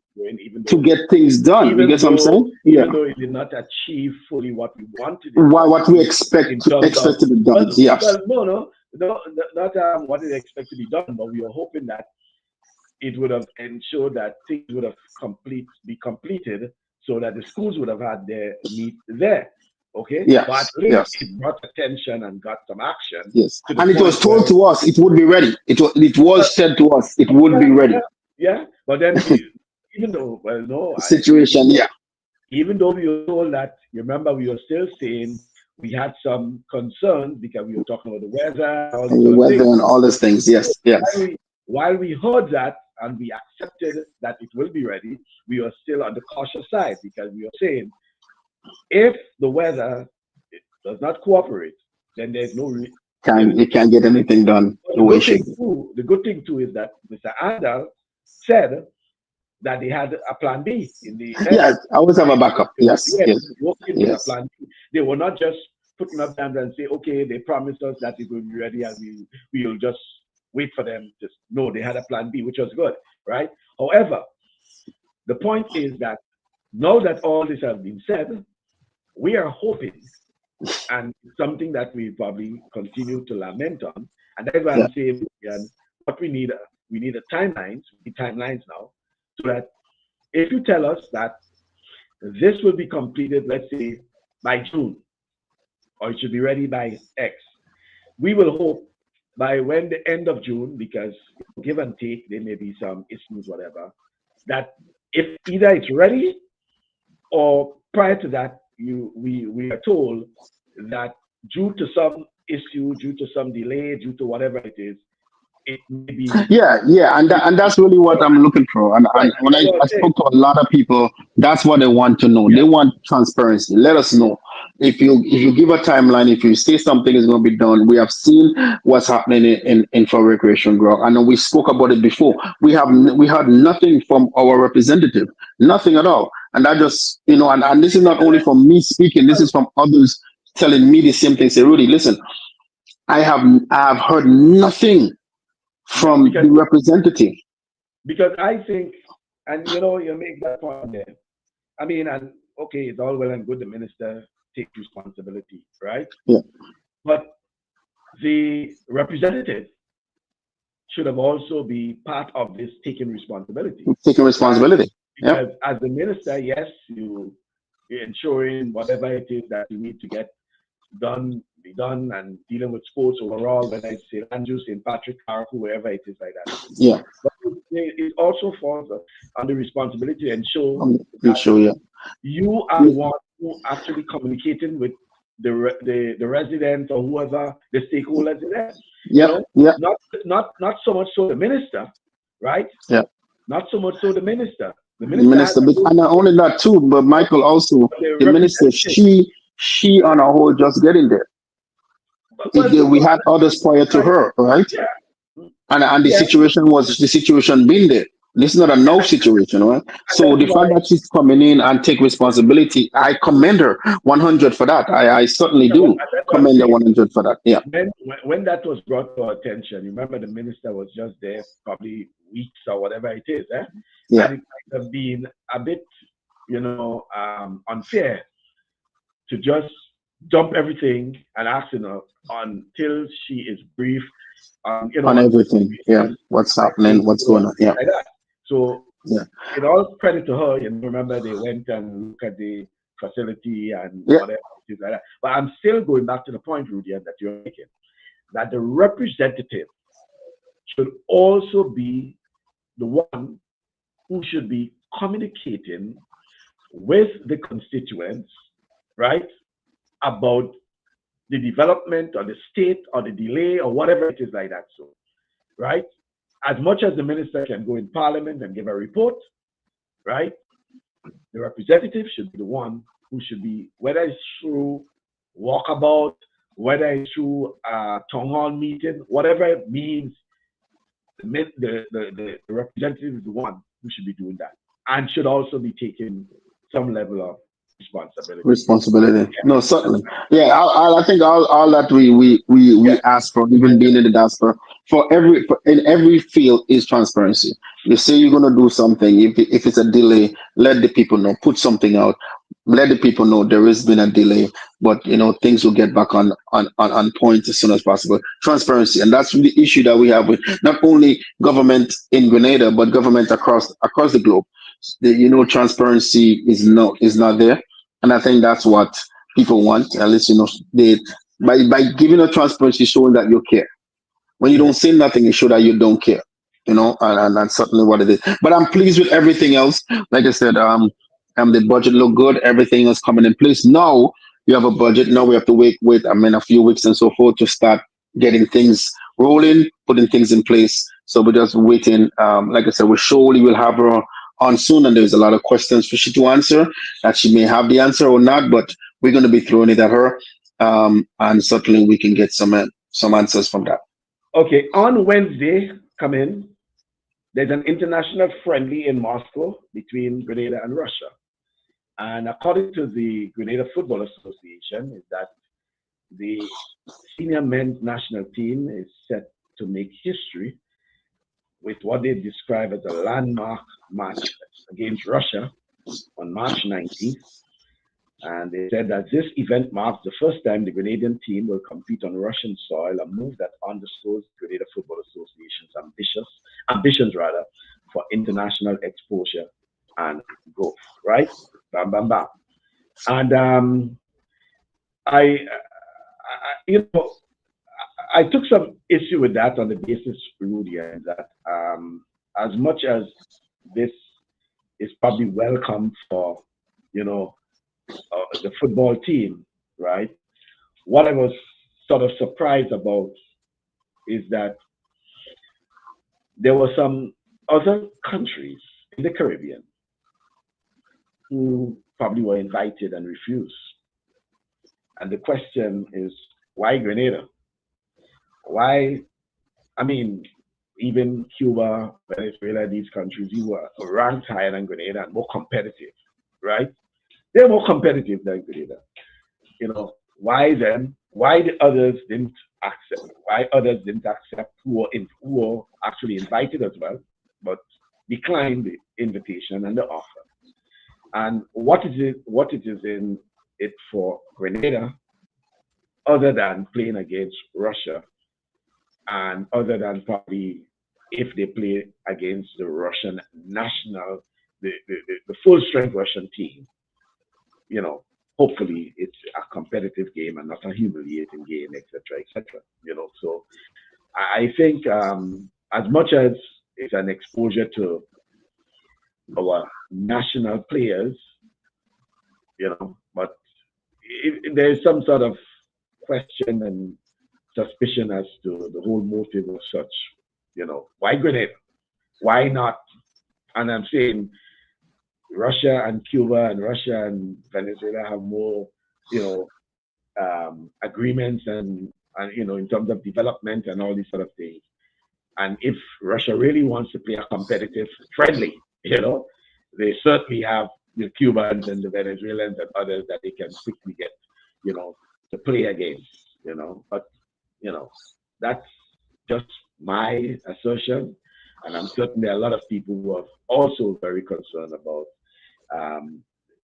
going, to get things done. You guess what I'm saying? Yeah, even though it did not achieve fully what we wanted it to what we achieve in terms of, expect to be done. Yes, no, not what is expected to be done, but we were hoping that it would have ensured that things would have be completed so that the schools would have had their meat there. Okay, but at yes, least yes, it brought attention and got some action yes. to the And it was point told where, to us it would be ready. It well, was said to us it would yeah, be ready. yeah, yeah. But then, even though, well, no, Situation, yeah, even though we were told that, remember, we were still saying we had some concerns because we were talking about the weather and all these and the other weather things. and all those things. So Yes, while yes, we heard that and we accepted that it will be ready, we were still on the cautious side because we were saying if the weather does not cooperate, then there's no there is you can't get anything done the the way it good should thing be. too. The good thing too is that Mr. Andal said that they had a plan B in the Yes, event. I always have a backup. Yes, Yeah, yes, they walked in with a yes. plan B. They were not just putting up hands and say, okay, they promised us that it will be ready and we will just wait for them. Just no, they had a plan B, which was good, right? However, the point is that now that all this has been said, we are hoping, and something that we probably continue to lament on, and that's why Yeah. I'm saying, and what we need a timelines, we need timelines now, so that if you tell us that this will be completed, let's say by June, or it should be ready by X, we will hope by when the end of June, because give and take, there may be some issues, whatever, that if either it's ready or prior to that, we are told that due to some issue, due to some delay, due to whatever it may be Yeah, and that's really what I'm looking for. And right. when That's what I'm I saying. spoke to a lot of people, that's what they want to know. They Yeah, want transparency. Let us know if you give a timeline, if you say something is going to be done. We have seen what's happening in for recreation ground. I know we spoke about it before. We had nothing from our representative, nothing at all. And that just and this is not only from me speaking. This is from others telling me the same thing. Say, Rudy, listen, I have heard nothing yeah, from the representative. because I think, and you make that point there. I mean, and okay, it's all well and good the minister takes responsibility, right? Yeah, But the representative should have also be part of this taking responsibility. taking Right? responsibility. Yeah, Because as the minister, yes, you're ensuring whatever it is that you need to get done, be done, and dealing with sports overall, whether it's St. Andrews, St. Patrick, or whoever it is like that. yeah. But it also falls on the responsibility to ensure I'm that sure. Yeah, you are the one who actually communicating with the residents or whoever the stakeholders is there. You yeah, know, yeah, not so much so the minister, right? yeah. Not so much so the minister. The The minister has minister, a role and to not play, only that too, but right? Michael also, But the the minister, representative, she on a whole just getting there. well, We had others prior to right, her, right? yeah, And yeah, the situation been there. This is not a no situation, right? And So that's the why, fact that she's coming in and take responsibility, I commend her 100 for that. I certainly yeah, do and that's what I'm commend her saying. 100 for that. Yeah, When that was brought to our attention, you remember the minister was just there probably weeks or whatever it is, eh? yeah, And it might have been a bit, unfair to just dump everything and ask her until she is briefed on on everything. Yeah, situation, what's like happening, what's going on. Yeah, like that. So yeah, it all credit to her. Remember they went and looked at the facility and yeah. whatever it is like that. But I'm still going back to the point, Rudy, that you're making, that the representative should also be the one who should be communicating with the constituents, right, about the development or the state or the delay or whatever it is like that. So, right, as much as the minister can go in parliament and give a report, right, the representative should be the one who should be, whether it's through walkabout, whether it's through town hall meeting, whatever it means, the representative is the one who should be doing that and should also be taking some level of responsibility. Responsibility. Yeah, No, that's certainly. my Yeah, point. I think all that we Yeah, ask for, even being in the diaspora, in every field is transparency. You say you're gonna do something. If it's a delay, let the people know. Put something out. Let the people know there has been a delay, but things will get back on point as soon as possible. Transparency, and that's the issue that we have with not only government in Grenada but government across the globe. Transparency is not there, and I think that's what people want. At least they by giving a transparency, showing that you care. When you yeah. don't say nothing, you show that you don't care. And that's certainly what it is. But I'm pleased with everything else. Like I said, the budget look good. Everything is coming in place. Now you have a budget. Now we have to wait. I mean, a few weeks and so forth to start getting things rolling, putting things in place. So we're just waiting. Like I said, we surely will have her on soon, and there's a lot of questions for she to answer that she may have the answer or not, but we're going to be throwing it at her, and certainly we can get some answers from that. Okay, on Wednesday, come in, there's an international friendly in Moscow between Grenada and Russia. And according to the Grenada Football Association, is that the senior men's national team is set to make history with what they describe as a landmark match against Russia on March 19th. And they said that this event marks the first time the Grenadian team will compete on Russian soil, a move that underscores Grenada Football Association's ambitions rather, for international exposure and growth. Right? Bam, bam, bam. And you know, I took some issue with that on the basis, Rudy, and that as much as this is probably welcome for, you know, the football team, right? What I was sort of surprised about is that there were some other countries in the Caribbean who probably were invited and refused. And the question is, why Grenada? Why? I mean, even Cuba, Venezuela, these countries, you were ranked higher than Grenada and more competitive, right? They're more competitive than Grenada. Why then? Why the others didn't accept? Why others didn't accept who were actually invited as well, but declined the invitation and the offer? And what is it? What it is in it for Grenada, other than playing against Russia, and other than probably if they play against the Russian national, the full strength Russian team, hopefully it's a competitive game and not a humiliating game, etc., etc. So I think as much as it's an exposure to our national players, but there's some sort of question and suspicion as to the whole motive of such. Why Grenada? Why not? And I'm saying Russia and Cuba and Russia and Venezuela have more, agreements and in terms of development and all these sort of things. And if Russia really wants to play a competitive friendly, they certainly have the Cubans and the Venezuelans and others that they can quickly get, to play against, But, that's just my assertion. And I'm certain there are a lot of people who are also very concerned about,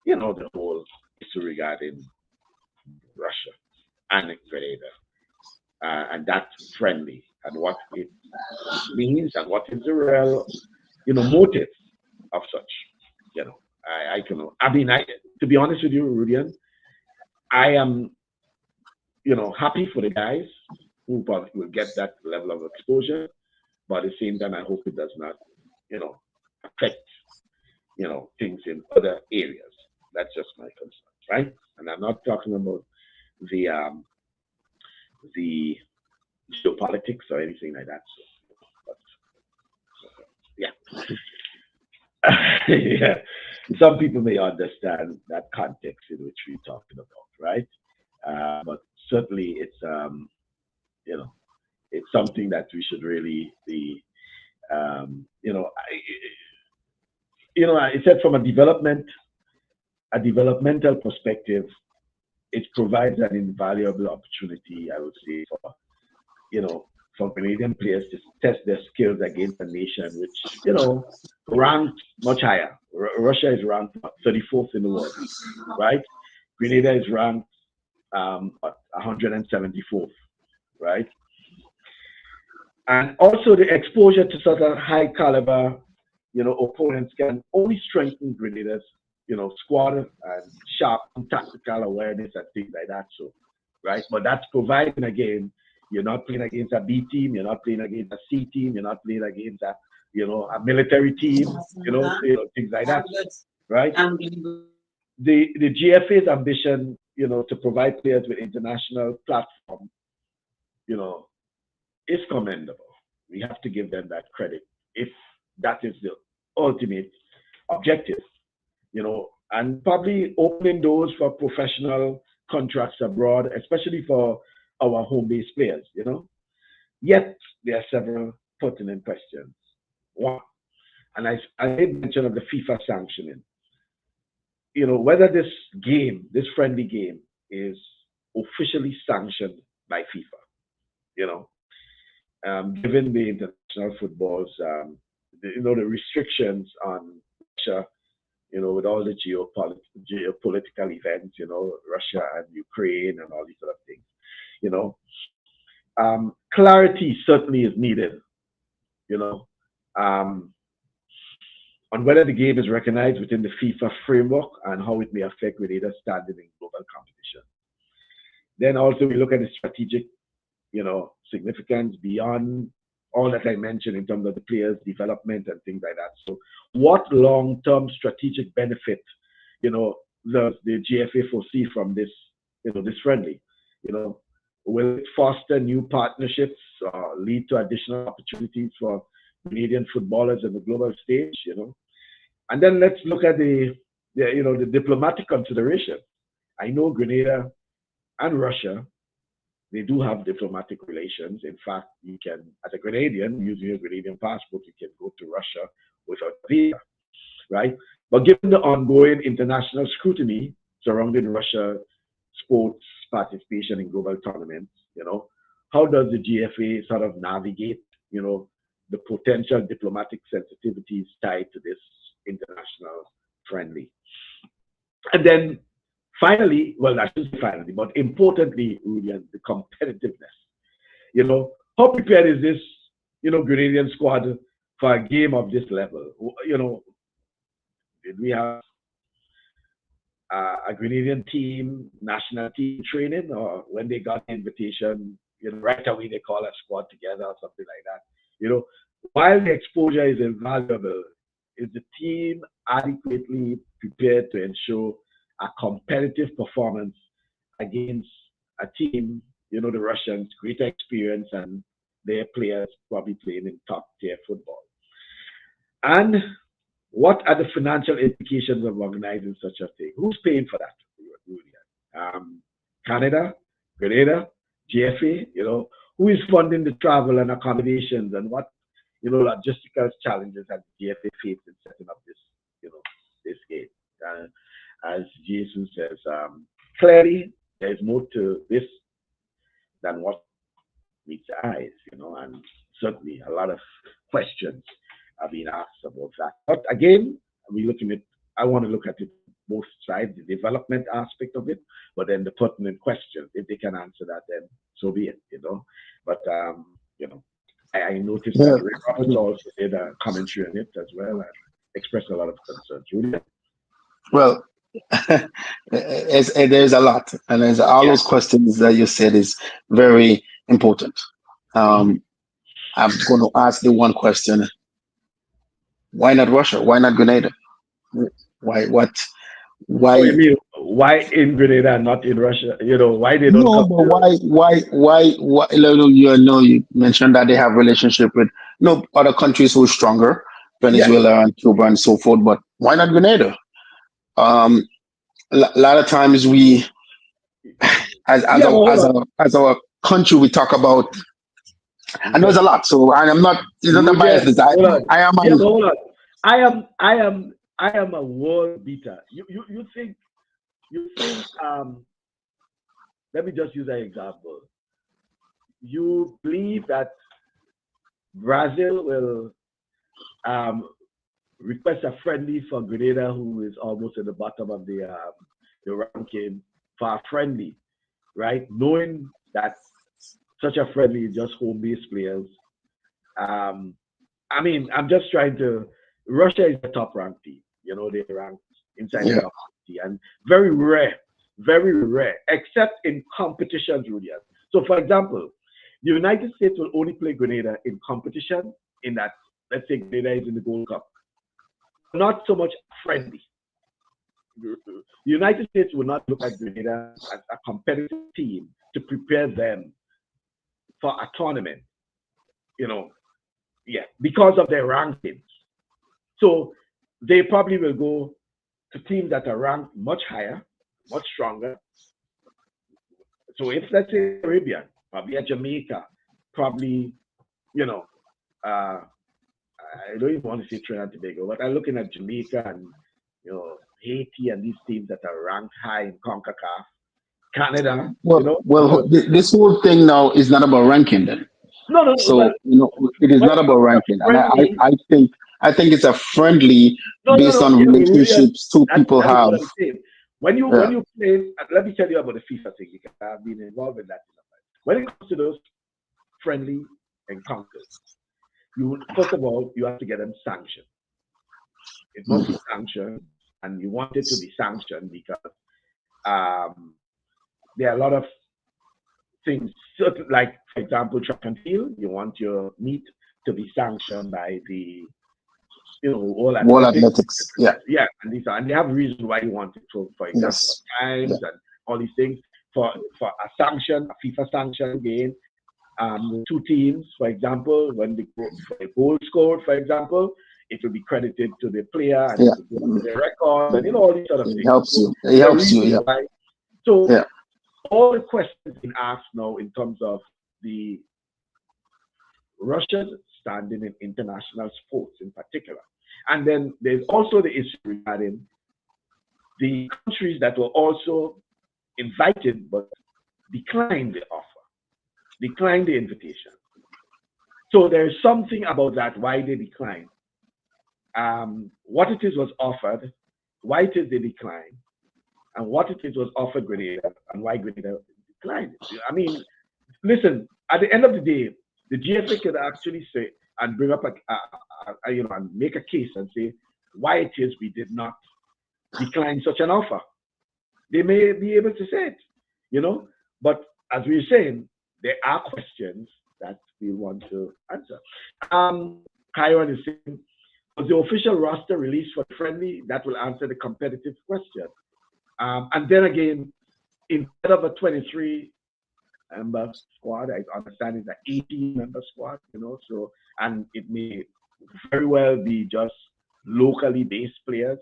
the whole issue regarding Russia and Grenada, and that friendly and what it means and what is the real, motive of such. I can. I mean, to be honest with you, Rudian, I am, happy for the guys who probably will get that level of exposure, but at the same time, I hope it does not, affect, things in other areas. That's just my concern, right? And I'm not talking about the geopolitics or anything like that. So, but yeah. Yeah, some people may understand that context in which we're talking about, right? But certainly, you know, it's something that we should really be, I said from a developmental perspective, it provides an invaluable opportunity, I would say, you know, for Canadian players to test their skills against a nation which, ranked much higher. Russia is ranked 34th in the world, right? Grenada is ranked 174th, right? And also the exposure to sort of high caliber, opponents can only strengthen Grenada's, squad and sharp tactical awareness and things like that. So, right? But that's providing again, you're not playing against a B team, you're not playing against a C team, you're not playing against a military team, things like that, right? The GFA's ambition, to provide players with international platform, is commendable. We have to give them that credit if that is the ultimate objective, and probably opening doors for professional contracts abroad, especially for our home-based players, Yet there are several pertinent questions. One, and I made mention of the FIFA sanctioning. Whether this friendly game, is officially sanctioned by FIFA. Given the international footballs, the restrictions on Russia, with all the geopolitical events, Russia and Ukraine and all these sort of things, clarity certainly is needed, um, on whether the game is recognized within the FIFA framework and how it may affect Grenada's standing in global competition. Then also we look at the strategic, significance beyond all that I mentioned in terms of the players' development and things like that. So what long-term strategic benefit, does the GFA foresee from this, this friendly? Will it foster new partnerships or lead to additional opportunities for Canadian footballers in the global stage, And then let's look at the diplomatic consideration. I know Grenada and Russia, they do have diplomatic relations. In fact, you can, as a Grenadian, using a Grenadian passport, you can go to Russia without a visa, right? But given the ongoing international scrutiny surrounding Russia sports participation in global tournaments, how does the GFA sort of navigate, the potential diplomatic sensitivities tied to this international friendly? And then finally, well, I shouldn't say finally, but importantly, Rudian, the competitiveness. How prepared is this, Grenadian squad for a game of this level? Did we have a Grenadian team, national team training, or when they got the invitation, right away they call a squad together or something like that? While the exposure is invaluable, is the team adequately prepared to ensure a competitive performance against a team, the Russians, greater experience and their players probably playing in top tier football? And what are the financial implications of organizing such a thing? Who's paying for that? Canada, Grenada, GFA, who is funding the travel and accommodations, and what logistical challenges that the GFA faced in setting up this game. As Jesus says, clearly there's more to this than what meets the eyes, and certainly a lot of questions are being asked about that. But again, I want to look at it both sides, the development aspect of it, but then the pertinent questions. If they can answer that, then so be it, But I noticed that Ray Roberts also did a commentary on it as well and expressed a lot of concerns. Julia? Well, there's a lot, and there's all those questions that you said is very important. I'm going to ask the one question: why not Russia? Why not Grenada? Why? What? Why? Oh, you mean why in Grenada and not in Russia? Why they don't No, come? but why? You mentioned that they have relationship with other countries who are stronger, Venezuela and Cuba and so forth. But why not Grenada? A lot of times we, as our country, we talk about, and there's a lot. So I'm not. It's not a bias. I am. Hold on. I am a world beater. You think let me just use an example. You believe that Brazil will request a friendly for Grenada, who is almost at the bottom of the ranking, for a friendly, right? Knowing that such a friendly is just home-based players. I'm just trying to. Russia is the top-ranked team. They rank inside the top 50, and very rare, except in competitions, Julian. So, for example, the United States will only play Grenada in competition. In that, let's say Grenada is in the Gold Cup, not so much friendly. The United States will not look at Grenada as a competitive team to prepare them for a tournament. Because of their rankings. So they probably will go to teams that are ranked much higher, much stronger. So if, let's say, Caribbean, probably a Jamaica, probably, I don't even want to say Trinidad and Tobago, but I'm looking at Jamaica and, Haiti and these teams that are ranked high in CONCACAF, Canada. This whole thing now is not about ranking then. No. So it is not about ranking, and I think it's a friendly based on relationships two people have. When you play, let me tell you about the FIFA thing because I've been involved in that. When it comes to those friendly encounters, first of all you have to get them sanctioned. It must be sanctioned, and you want it to be sanctioned because there are a lot of things, like, for example, track and field. You want your meet to be sanctioned by the, all athletics. And they have a reason why you want it. So, for example, times and all these things. For a sanction, a FIFA sanction game, two teams, for example, when the goal scored, for example, it will be credited to the player and the record and all these sort of things. It helps you. So all the questions being asked now in terms of the Russia's standing in international sports in particular. And then there's also the issue regarding the countries that were also invited but declined the offer, declined the invitation. So there's something about that, why they declined. What it is was offered, why it is they declined, and what it is was offered Grenada, and why Grenada declined. Listen, at the end of the day, the GFA could actually say and bring up and make a case and say why it is we did not decline such an offer. They may be able to say it, but as we were saying, there are questions that we want to answer. Kyron is saying, was the official roster released for friendly? That will answer the competitive question. And then again, instead of a 23-member squad, I understand it's an 18-member squad, so, and it may very well be just locally based players,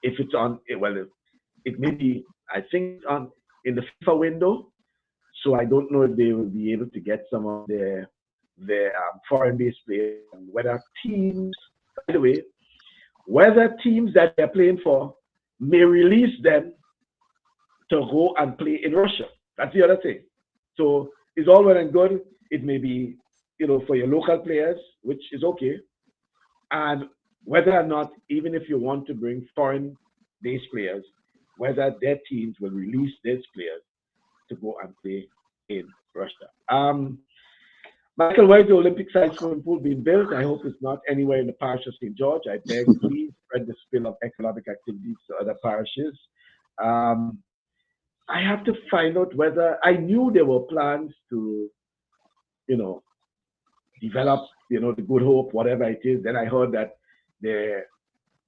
if it's on, it may be, I think, in the FIFA window, so I don't know if they will be able to get some of their the foreign-based players, and whether teams, by the way, whether teams that they're playing for may release them to go and play in Russia. That's the other thing. So it's all well and good. It may be, for your local players, which is okay. And whether or not, even if you want to bring foreign-based players, whether their teams will release these players to go and play in Russia. Michael, where is the Olympic-sized swimming pool being built? I hope it's not anywhere in the parish of St. George. I beg, please spread the spill of economic activities to other parishes. I have to find out whether I knew there were plans to, develop, the Good Hope, whatever it is. Then I heard that the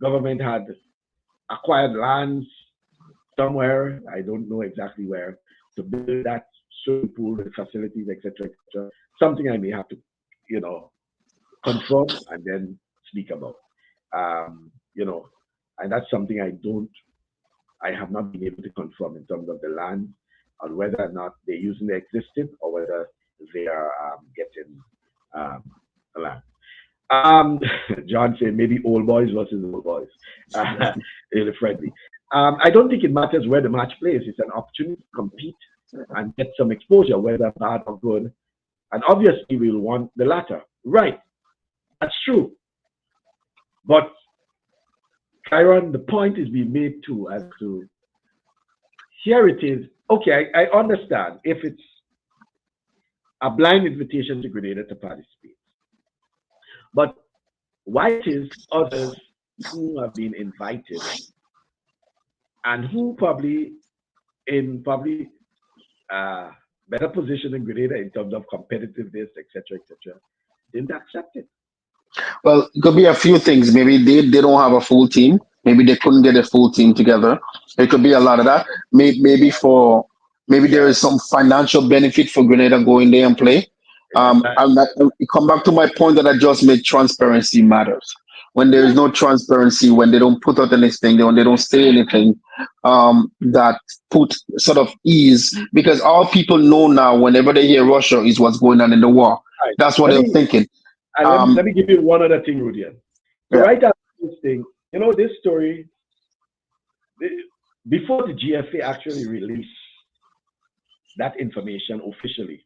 government had acquired lands somewhere. I don't know exactly where to build that swimming pool with facilities, etc., etc. Something I may have to, confirm and then speak about. And that's something I have not been able to confirm in terms of the land, on whether or not they're using the existing or whether they are getting a land. John said maybe old boys versus old boys, really friendly. I don't think it matters where the match plays. It's an opportunity to compete and get some exposure, whether bad or good. And obviously, we'll want the latter. Right. That's true. But, Kyron, the point is being made too, as to here it is. Okay, I understand if it's a blind invitation to Grenada to participate. But why it is others who have been invited and who probably in better position in Grenada in terms of competitiveness, etc., didn't accept it. Well, it could be a few things. Maybe they don't have a full team. Maybe they couldn't get a full team together. It could be a lot of that. Maybe there is some financial benefit for Grenada going there and play. Come back to my point that I just made. Transparency matters. When there is no transparency, when they don't put out anything, when they don't say anything, that put sort of ease, because all people know now, whenever they hear Russia, is what's going on in the war. Right. That's what they're thinking. And let me give you one other thing, Rudian. So right after this thing, this story, before the GFA actually released that information officially,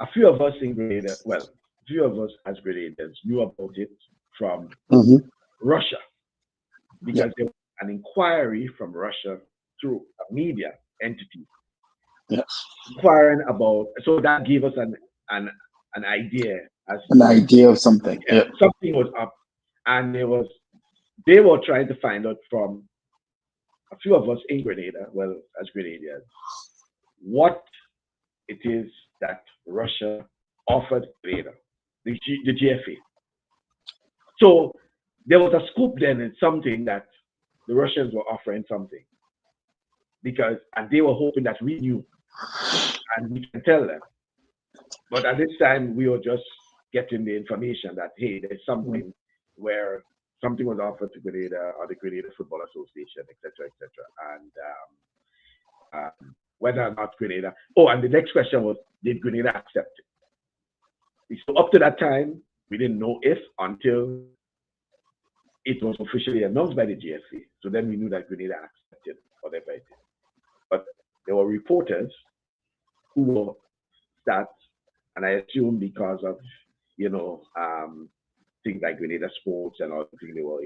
a few of us in Grenada, a few of us as Grenadians knew about it from Russia, because there was an inquiry from Russia through a media entity inquiring about, so that gave us an idea of something. Something was up, and they were trying to find out from a few of us in Grenada, as Grenadians, what it is that Russia offered Grenada, the GFA. So there was a scoop then in something that the Russians were offering something, and they were hoping that we knew and we can tell them. But at this time, we were just getting the information that, hey, there's something where something was offered to Grenada or the Grenada Football Association, etc., and whether or not Grenada. Oh, and the next question was, did Grenada accept it? So up to that time, we didn't know if until it was officially announced by the GFA. So then we knew that Grenada accepted whatever it is. But there were reporters who were and I assume because of things like Grenada Sports and all the things, they were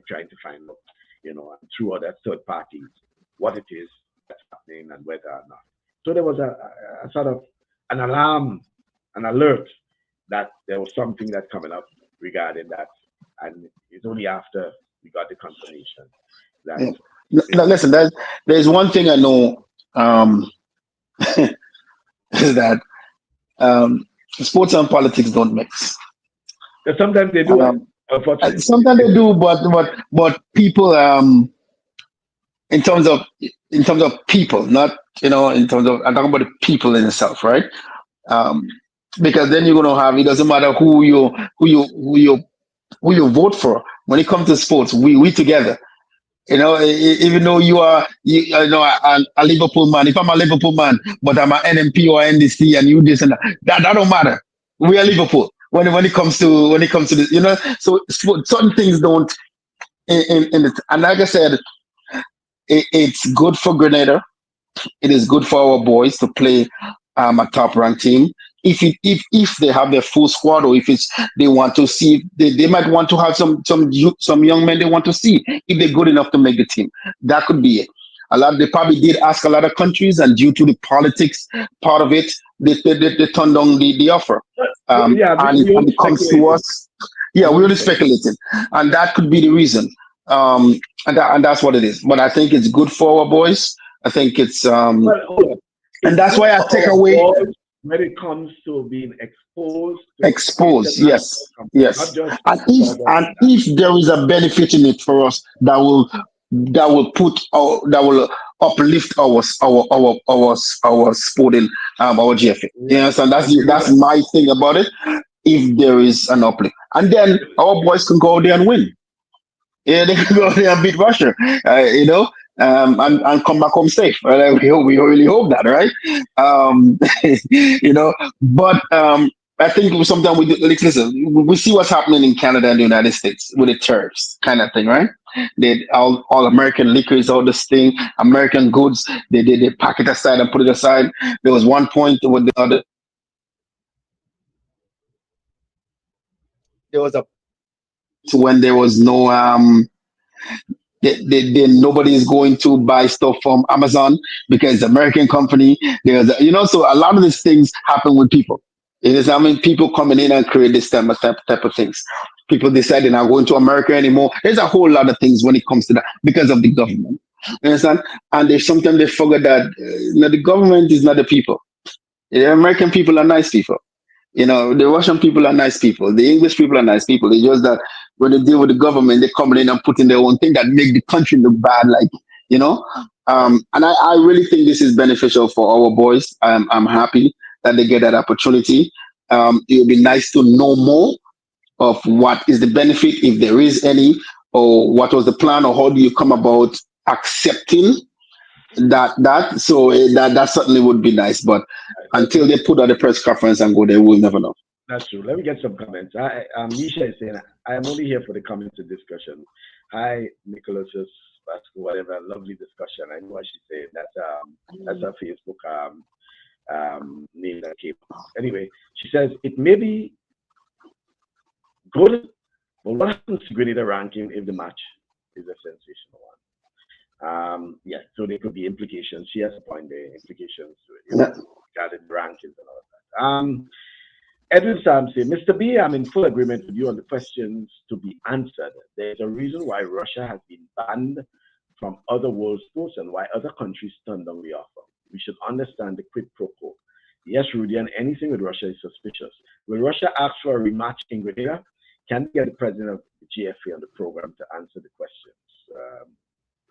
trying to find out, through other third parties, what it is that's happening and whether or not. So there was a sort of an alarm, an alert that there was something that's coming up regarding that, and it's only after we got the confirmation that. Now, listen, there's one thing I know, is that sports and politics don't mix. Sometimes they do. Unfortunately, sometimes they do, but people, in terms of people, not in terms of, I'm talking about the people in itself, right? Because then you're gonna have, it doesn't matter who you vote for. When it comes to sports, we together. Even though you know, a Liverpool man. If I'm a Liverpool man, but I'm an NMP or NDC, and you this and that, that don't matter. We are Liverpool when it comes to this, So certain things don't in it. And like I said, it's good for Grenada. It is good for our boys to play a top ranked team. If they have their full squad, or if it's they want to see, they might want to have some young men they want to see if they're good enough to make the team. That could be it. They probably did ask a lot of countries, and due to the politics part of it, they turned down the offer. Yeah, we And only it comes to speculating. us, yeah, We we're only only speculating. speculating, and that could be the reason. And that's what it is. But I think it's good for our boys. I think it's Well, hold on. and It's that's good why I for take our away boys when it comes to being exposed to expose. international Yes, companies, not yes. just And for if there is a benefit in it for us, that will uplift our sporting our GFA. right. Yes, and Agree that's that. my thing about it. If there is an uplift, and then our boys can go there and win. Yeah, they can go there and beat Russia, and come back home safe. We really hope that, right? Um, but I think sometimes we do, like, listen, we see what's happening in Canada and the United States with the tariffs kind of thing, right? They all American liquors, all this thing, American goods, they pack it aside and put it aside. There was one point with the other, there was a when there was no nobody is going to buy stuff from Amazon because it's an American company. So a lot of these things happen with people. It is, I mean, people coming in and create this type of things. People decide they're not going to America anymore. There's a whole lot of things when it comes to that because of the government. You understand? And sometimes they forget that the government is not the people. The American people are nice people. The Russian people are nice people. The English people are nice people. It's just that when they deal with the government, they come in and put in their own thing that make the country look bad. Like, you know. Right. And I really think this is beneficial for our boys. I'm happy that they get that opportunity. It would be nice to know more of what is the benefit, if there is any, or what was the plan, or how do you come about accepting that certainly would be nice. But Let's until they put out the press conference and go there, we'll never know. That's true. Let me get some comments. Nisha is saying, I am only here for the comments and discussion. Hi, Nicholas, Vasco, whatever. Lovely discussion. I know what she's saying. That's her Facebook name that came up. Anyway, she says, it may be good, but what happens to Grenada ranking if the match is a sensational one? Yeah, so there could be implications. She has a point there, implications, Yeah. regarding rankings and all of that. Edwin Sam says, Mr. B, I'm in full agreement with you on the questions to be answered. There's a reason why Russia has been banned from other world sports and why other countries turn down the offer. We should understand the quid pro quo. Yes, Rudy, and anything with Russia is suspicious. Will Russia ask for a rematch in Grenada? Can we get the president of the GFA on the program to answer the questions?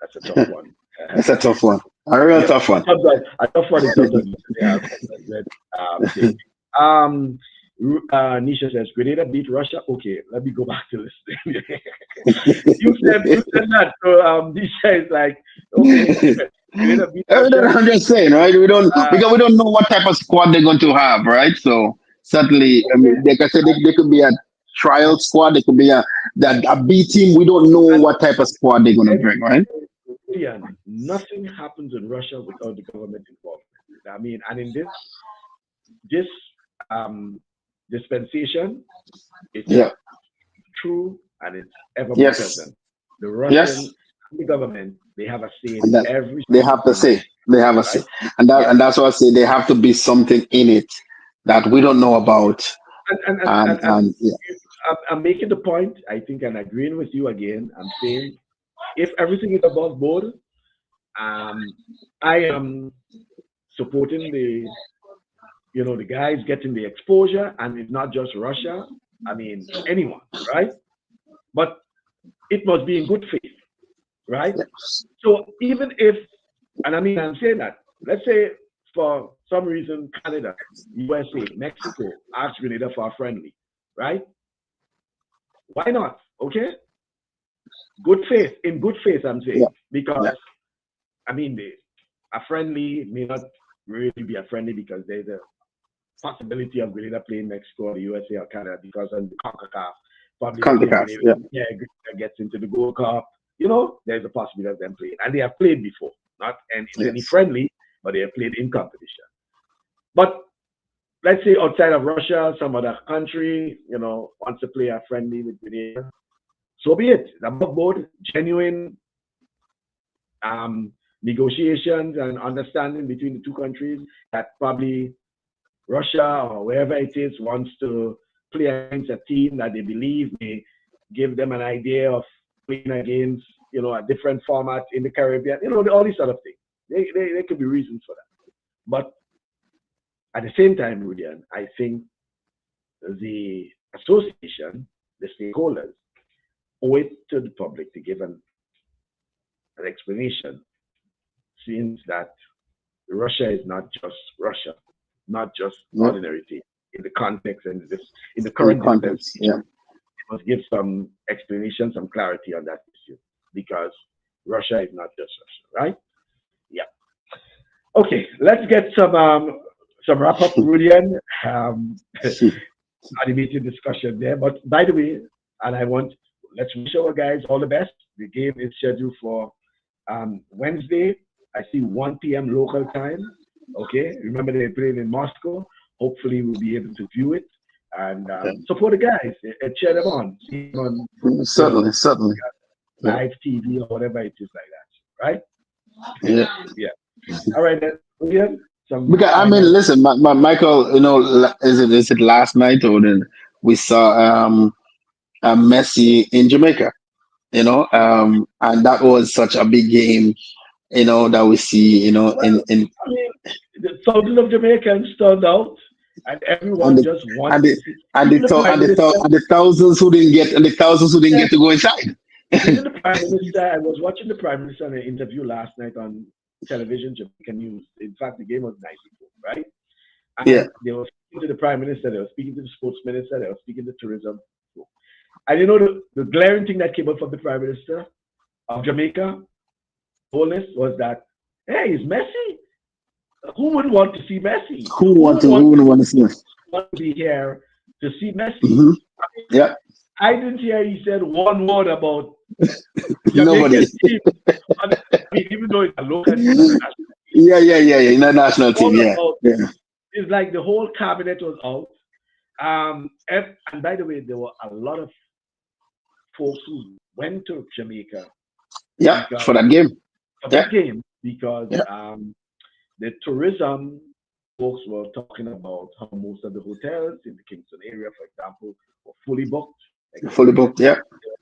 That's a tough one. It's a tough one. A real tough one. A tough one in terms of Nisha says, Grenada beat Russia. Okay, let me go back to this thing. you said that. So Nisha is like, okay, Grenada beat Russia. I'm just saying, right? Because we don't know what type of squad they're going to have, right? So certainly, I mean, like I said, they could be a trial squad. They could be a B team. We don't know what type of squad they're going to bring, right? Nothing happens in Russia without the government involvement. I mean, and in this dispensation, it's true and it's ever present. The Russian the government, they have a say in every. They have to say. They have a say, and that's why I say they have to be something in it that we don't know about. And I'm making the point. I think, and agreeing with you again. I'm saying, if everything is above board, I am supporting the guys getting the exposure, and it's not just Russia. I mean, anyone, right? But it must be in good faith, right? So even if, and I mean, I'm saying that, let's say for some reason, Canada, USA, Mexico ask Grenada for a friendly, right? Why not? Okay. in good faith, I'm saying, Yeah. because Yeah. I mean, a friendly may not really be a friendly because there's a possibility of Grenada playing Mexico or the USA or Canada because on the CONCACAF, probably if CONCACAF. Grenada, Yeah. yeah, Grenada gets into the Gold Cup, you know, there's a possibility of them playing, and they have played before, not in any Yes. friendly, but they have played in competition. But let's say outside of Russia, some other country, you know, wants to play a friendly with Grenada, so be it. Above board, genuine negotiations and understanding between the two countries that probably Russia or wherever it is wants to play against a team that they believe may give them an idea of playing against, you know, a different format in the Caribbean, you know, all these sort of things. There could be reasons for that. But at the same time, Rudian, I think the association, the stakeholders, owe it to the public to give an explanation, since that Russia is not just Russia, not just Yeah. ordinary team. In the context and in the In current context. Yeah. it must give some explanation, some clarity on that issue, because Russia is not just Russia, right? Yeah. Okay, let's get some wrap up, Rudian. Animated discussion there. But by the way, and let's wish our guys all the best. The game is scheduled for Wednesday. I see 1 p.m. local time. Okay, remember they played in Moscow. Hopefully, we'll be able to view it and support the guys and cheer them on. See them on, Certainly. Certainly. live TV or whatever it is like that, right? Yeah. Yeah. All right then. William, Because I mean, listen, Michael. You know, is it last night or then we saw Messi in Jamaica? You know, and that was such a big game. You know that we see. You know, well, I mean, the thousands of Jamaicans turned out, and and everyone the just and wanted the to see. and Even the the thou- prime and the, minister. thou- and the thousands who didn't get Yeah, to go inside. even the prime minister. I was watching the prime minister in an interview last night on television, Jamaican news. In fact, the game was 94, right? Yeah. And they were speaking to the prime minister, they were speaking to the sports minister, they were speaking to tourism. And you know the glaring thing that came out from the prime minister of Jamaica, Bolis, was that, hey, is Messi? Who would want to see Messi? Who would want to see him? Want to be here to see Messi? Hmm. Yeah. I didn't hear he said one word about Nobody. Jamaican team. I mean, even though it's a local team, not a national team. Yeah. International team. All Yeah. about, Yeah. it's like the whole cabinet was out. And by the way, there were a lot of folks who went to Jamaica Yeah. because For that game. of Yeah. that game, because Yeah. the tourism folks were talking about how most of the hotels in the Kingston area, for example, were fully booked. Fully booked. Yeah.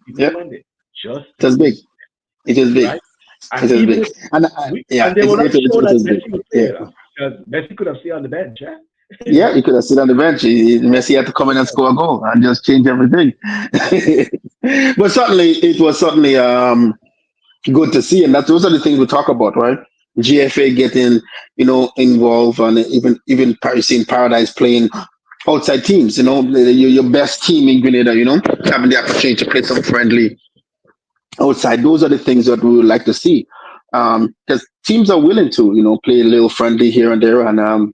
People Yeah. Monday, just It was big. It is big. right. It And is even big. if And and they were not sure it that is big. Messi would play, Yeah. you know, because Messi could have stayed on the bench. Yeah? Yeah, he could have sit on the bench. Messi had to come in and score a goal and just change everything. But certainly, it was certainly good to see, and those are the things we talk about, right? GFA getting involved, and even Paris in Paradise playing outside teams. You know, your best team in Grenada. You know, having the opportunity to play some friendly outside. Those are the things that we would like to see, because teams are willing to play a little friendly here and there, and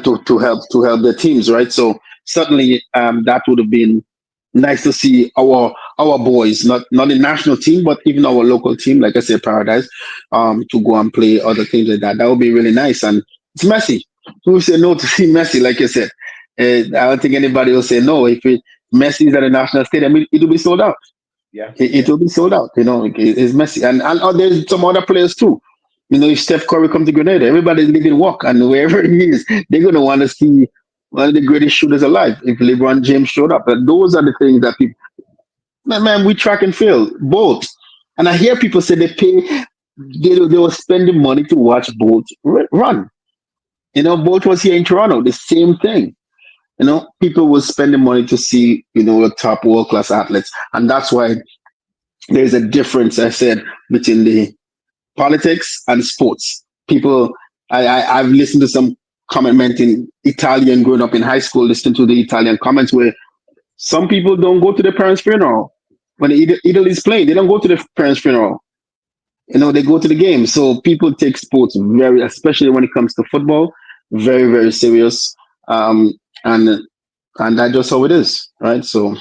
to help their teams, right? So certainly, that would have been nice to see our boys, not the national team, but even our local team, like I said, Paradise, to go and play other things like that. That would be really nice. And it's Messi. Who will say no to see Messi? Like I said, I don't think anybody will say no. If Messi is at the national stadium, it will be sold out. Yeah, It will be sold out. It's Messi, and there's some other players too. If Steph Curry comes to Grenada, everybody's leaving walk, and wherever he is, they're gonna want to see one of the greatest shooters alive. If LeBron James showed up, and those are the things that people, man, we track and field both. And I hear people say they were spending money to watch Bolt run. Bolt was here in Toronto, the same thing. People were spending money to see the top world class athletes, and that's why there's a difference, I said, between the politics and sports. People, I've listened to some comment in Italian growing up in high school, listening to the Italian comments where some people don't go to their parents' funeral. when Italy's playing, they don't go to the parents' funeral. They go to the game. So people take sports very, especially when it comes to football, very, very serious. Um, and and that's just how it is, right? So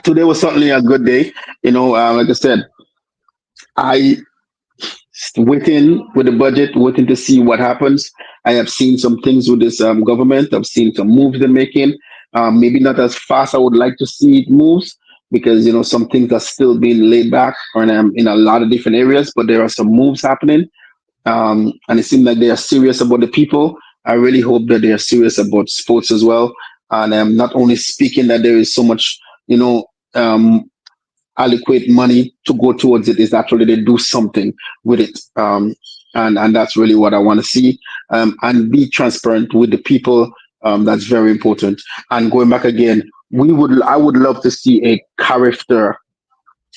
today was certainly a good day. Like I said, I waiting with the budget, waiting to see what happens. I have seen some things with this government. I've seen some moves they're making. Maybe not as fast I would like to see it moves because some things are still being laid back in a lot of different areas. But there are some moves happening, and it seems like they are serious about the people. I really hope that they are serious about sports as well, and not only speaking that there is so much, um, allocate money to go towards it, is actually they do something with it, and that's really what I want to see, and be transparent with the people. That's very important. And going back again, I would love to see a character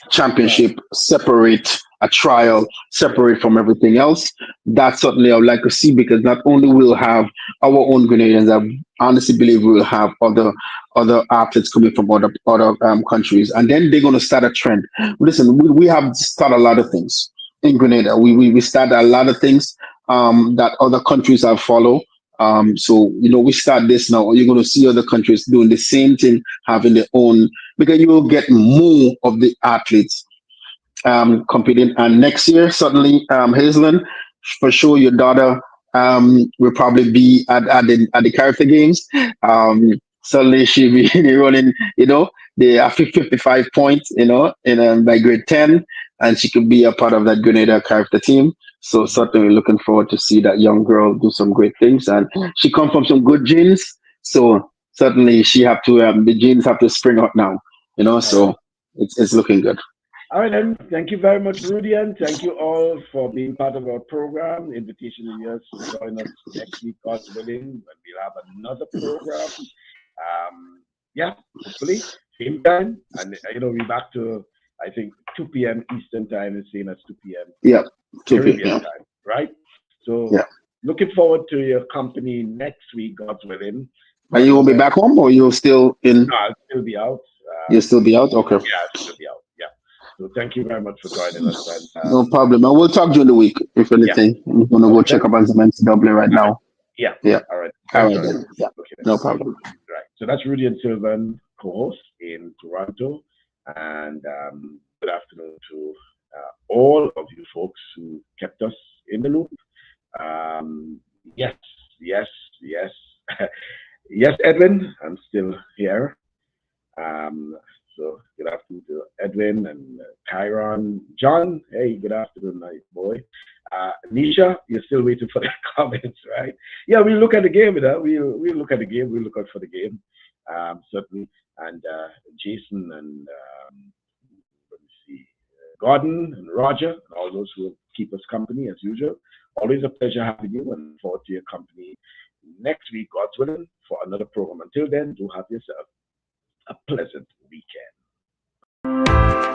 Right. championship separate, a trial separate from everything else. That certainly I would like to see, because not only we'll have our own Grenadians, I honestly believe we'll have other athletes coming from other countries, and then they're going to start a trend. Listen, we have started a lot of things in Grenada. We started a lot of things that other countries have followed. So we start this now. You're going to see other countries doing the same thing, having their own, because you will get more of the athletes competing. And next year, certainly, Hazelin, for sure, your daughter will probably be at the character games. Certainly, she'll be running, the 55 points, by grade 10, and she could be a part of that Grenada character team. So certainly looking forward to see that young girl do some great things. And she comes from some good genes. So certainly she have to, the genes have to spring out now, All right. so it's looking good. All right, then. Thank you very much, Rudy, and thank you all for being part of our program. Invitation is yours to join us next week, God willing, when we'll have another program. Yeah, hopefully, same time. And, we're back to, I think, 2 p.m. Eastern time, the same as 2 p.m. Yeah, 2 Caribbean p.m. time, right? So, Yeah. looking forward to your company next week, God willing. And God you will be willing. back home, or you'll still in? No, I'll still be out. You'll still be out. Okay. Yeah, I'll still be out. Yeah. So, thank you very much for joining us. And, No problem. And we'll talk during the week, if yeah. anything. I'm gonna go Okay. check up on some NCAA right All right. now. Yeah. Yeah. All right. All Thanks, right Jordan. then. Yeah. Okay. Then. No problem. Right. So that's Rudy and Sylvan, co-host in Toronto, and good afternoon to all of you folks who kept us in the loop. Yes, yes, yes, yes, Edwin. I'm still here. Um, so good afternoon to Edwin and Kyron. John, hey, good afternoon, my boy. Nisha, you're still waiting for the comments, right? Yeah, we look at the game, we'll look at the game, we'll look out for the game, certainly. And Jason and let me see, Gordon and Roger, and all those who will keep us company as usual. Always a pleasure having you, and forward to your company next week, God's willing, for another program. Until then, do have yourself a pleasant weekend.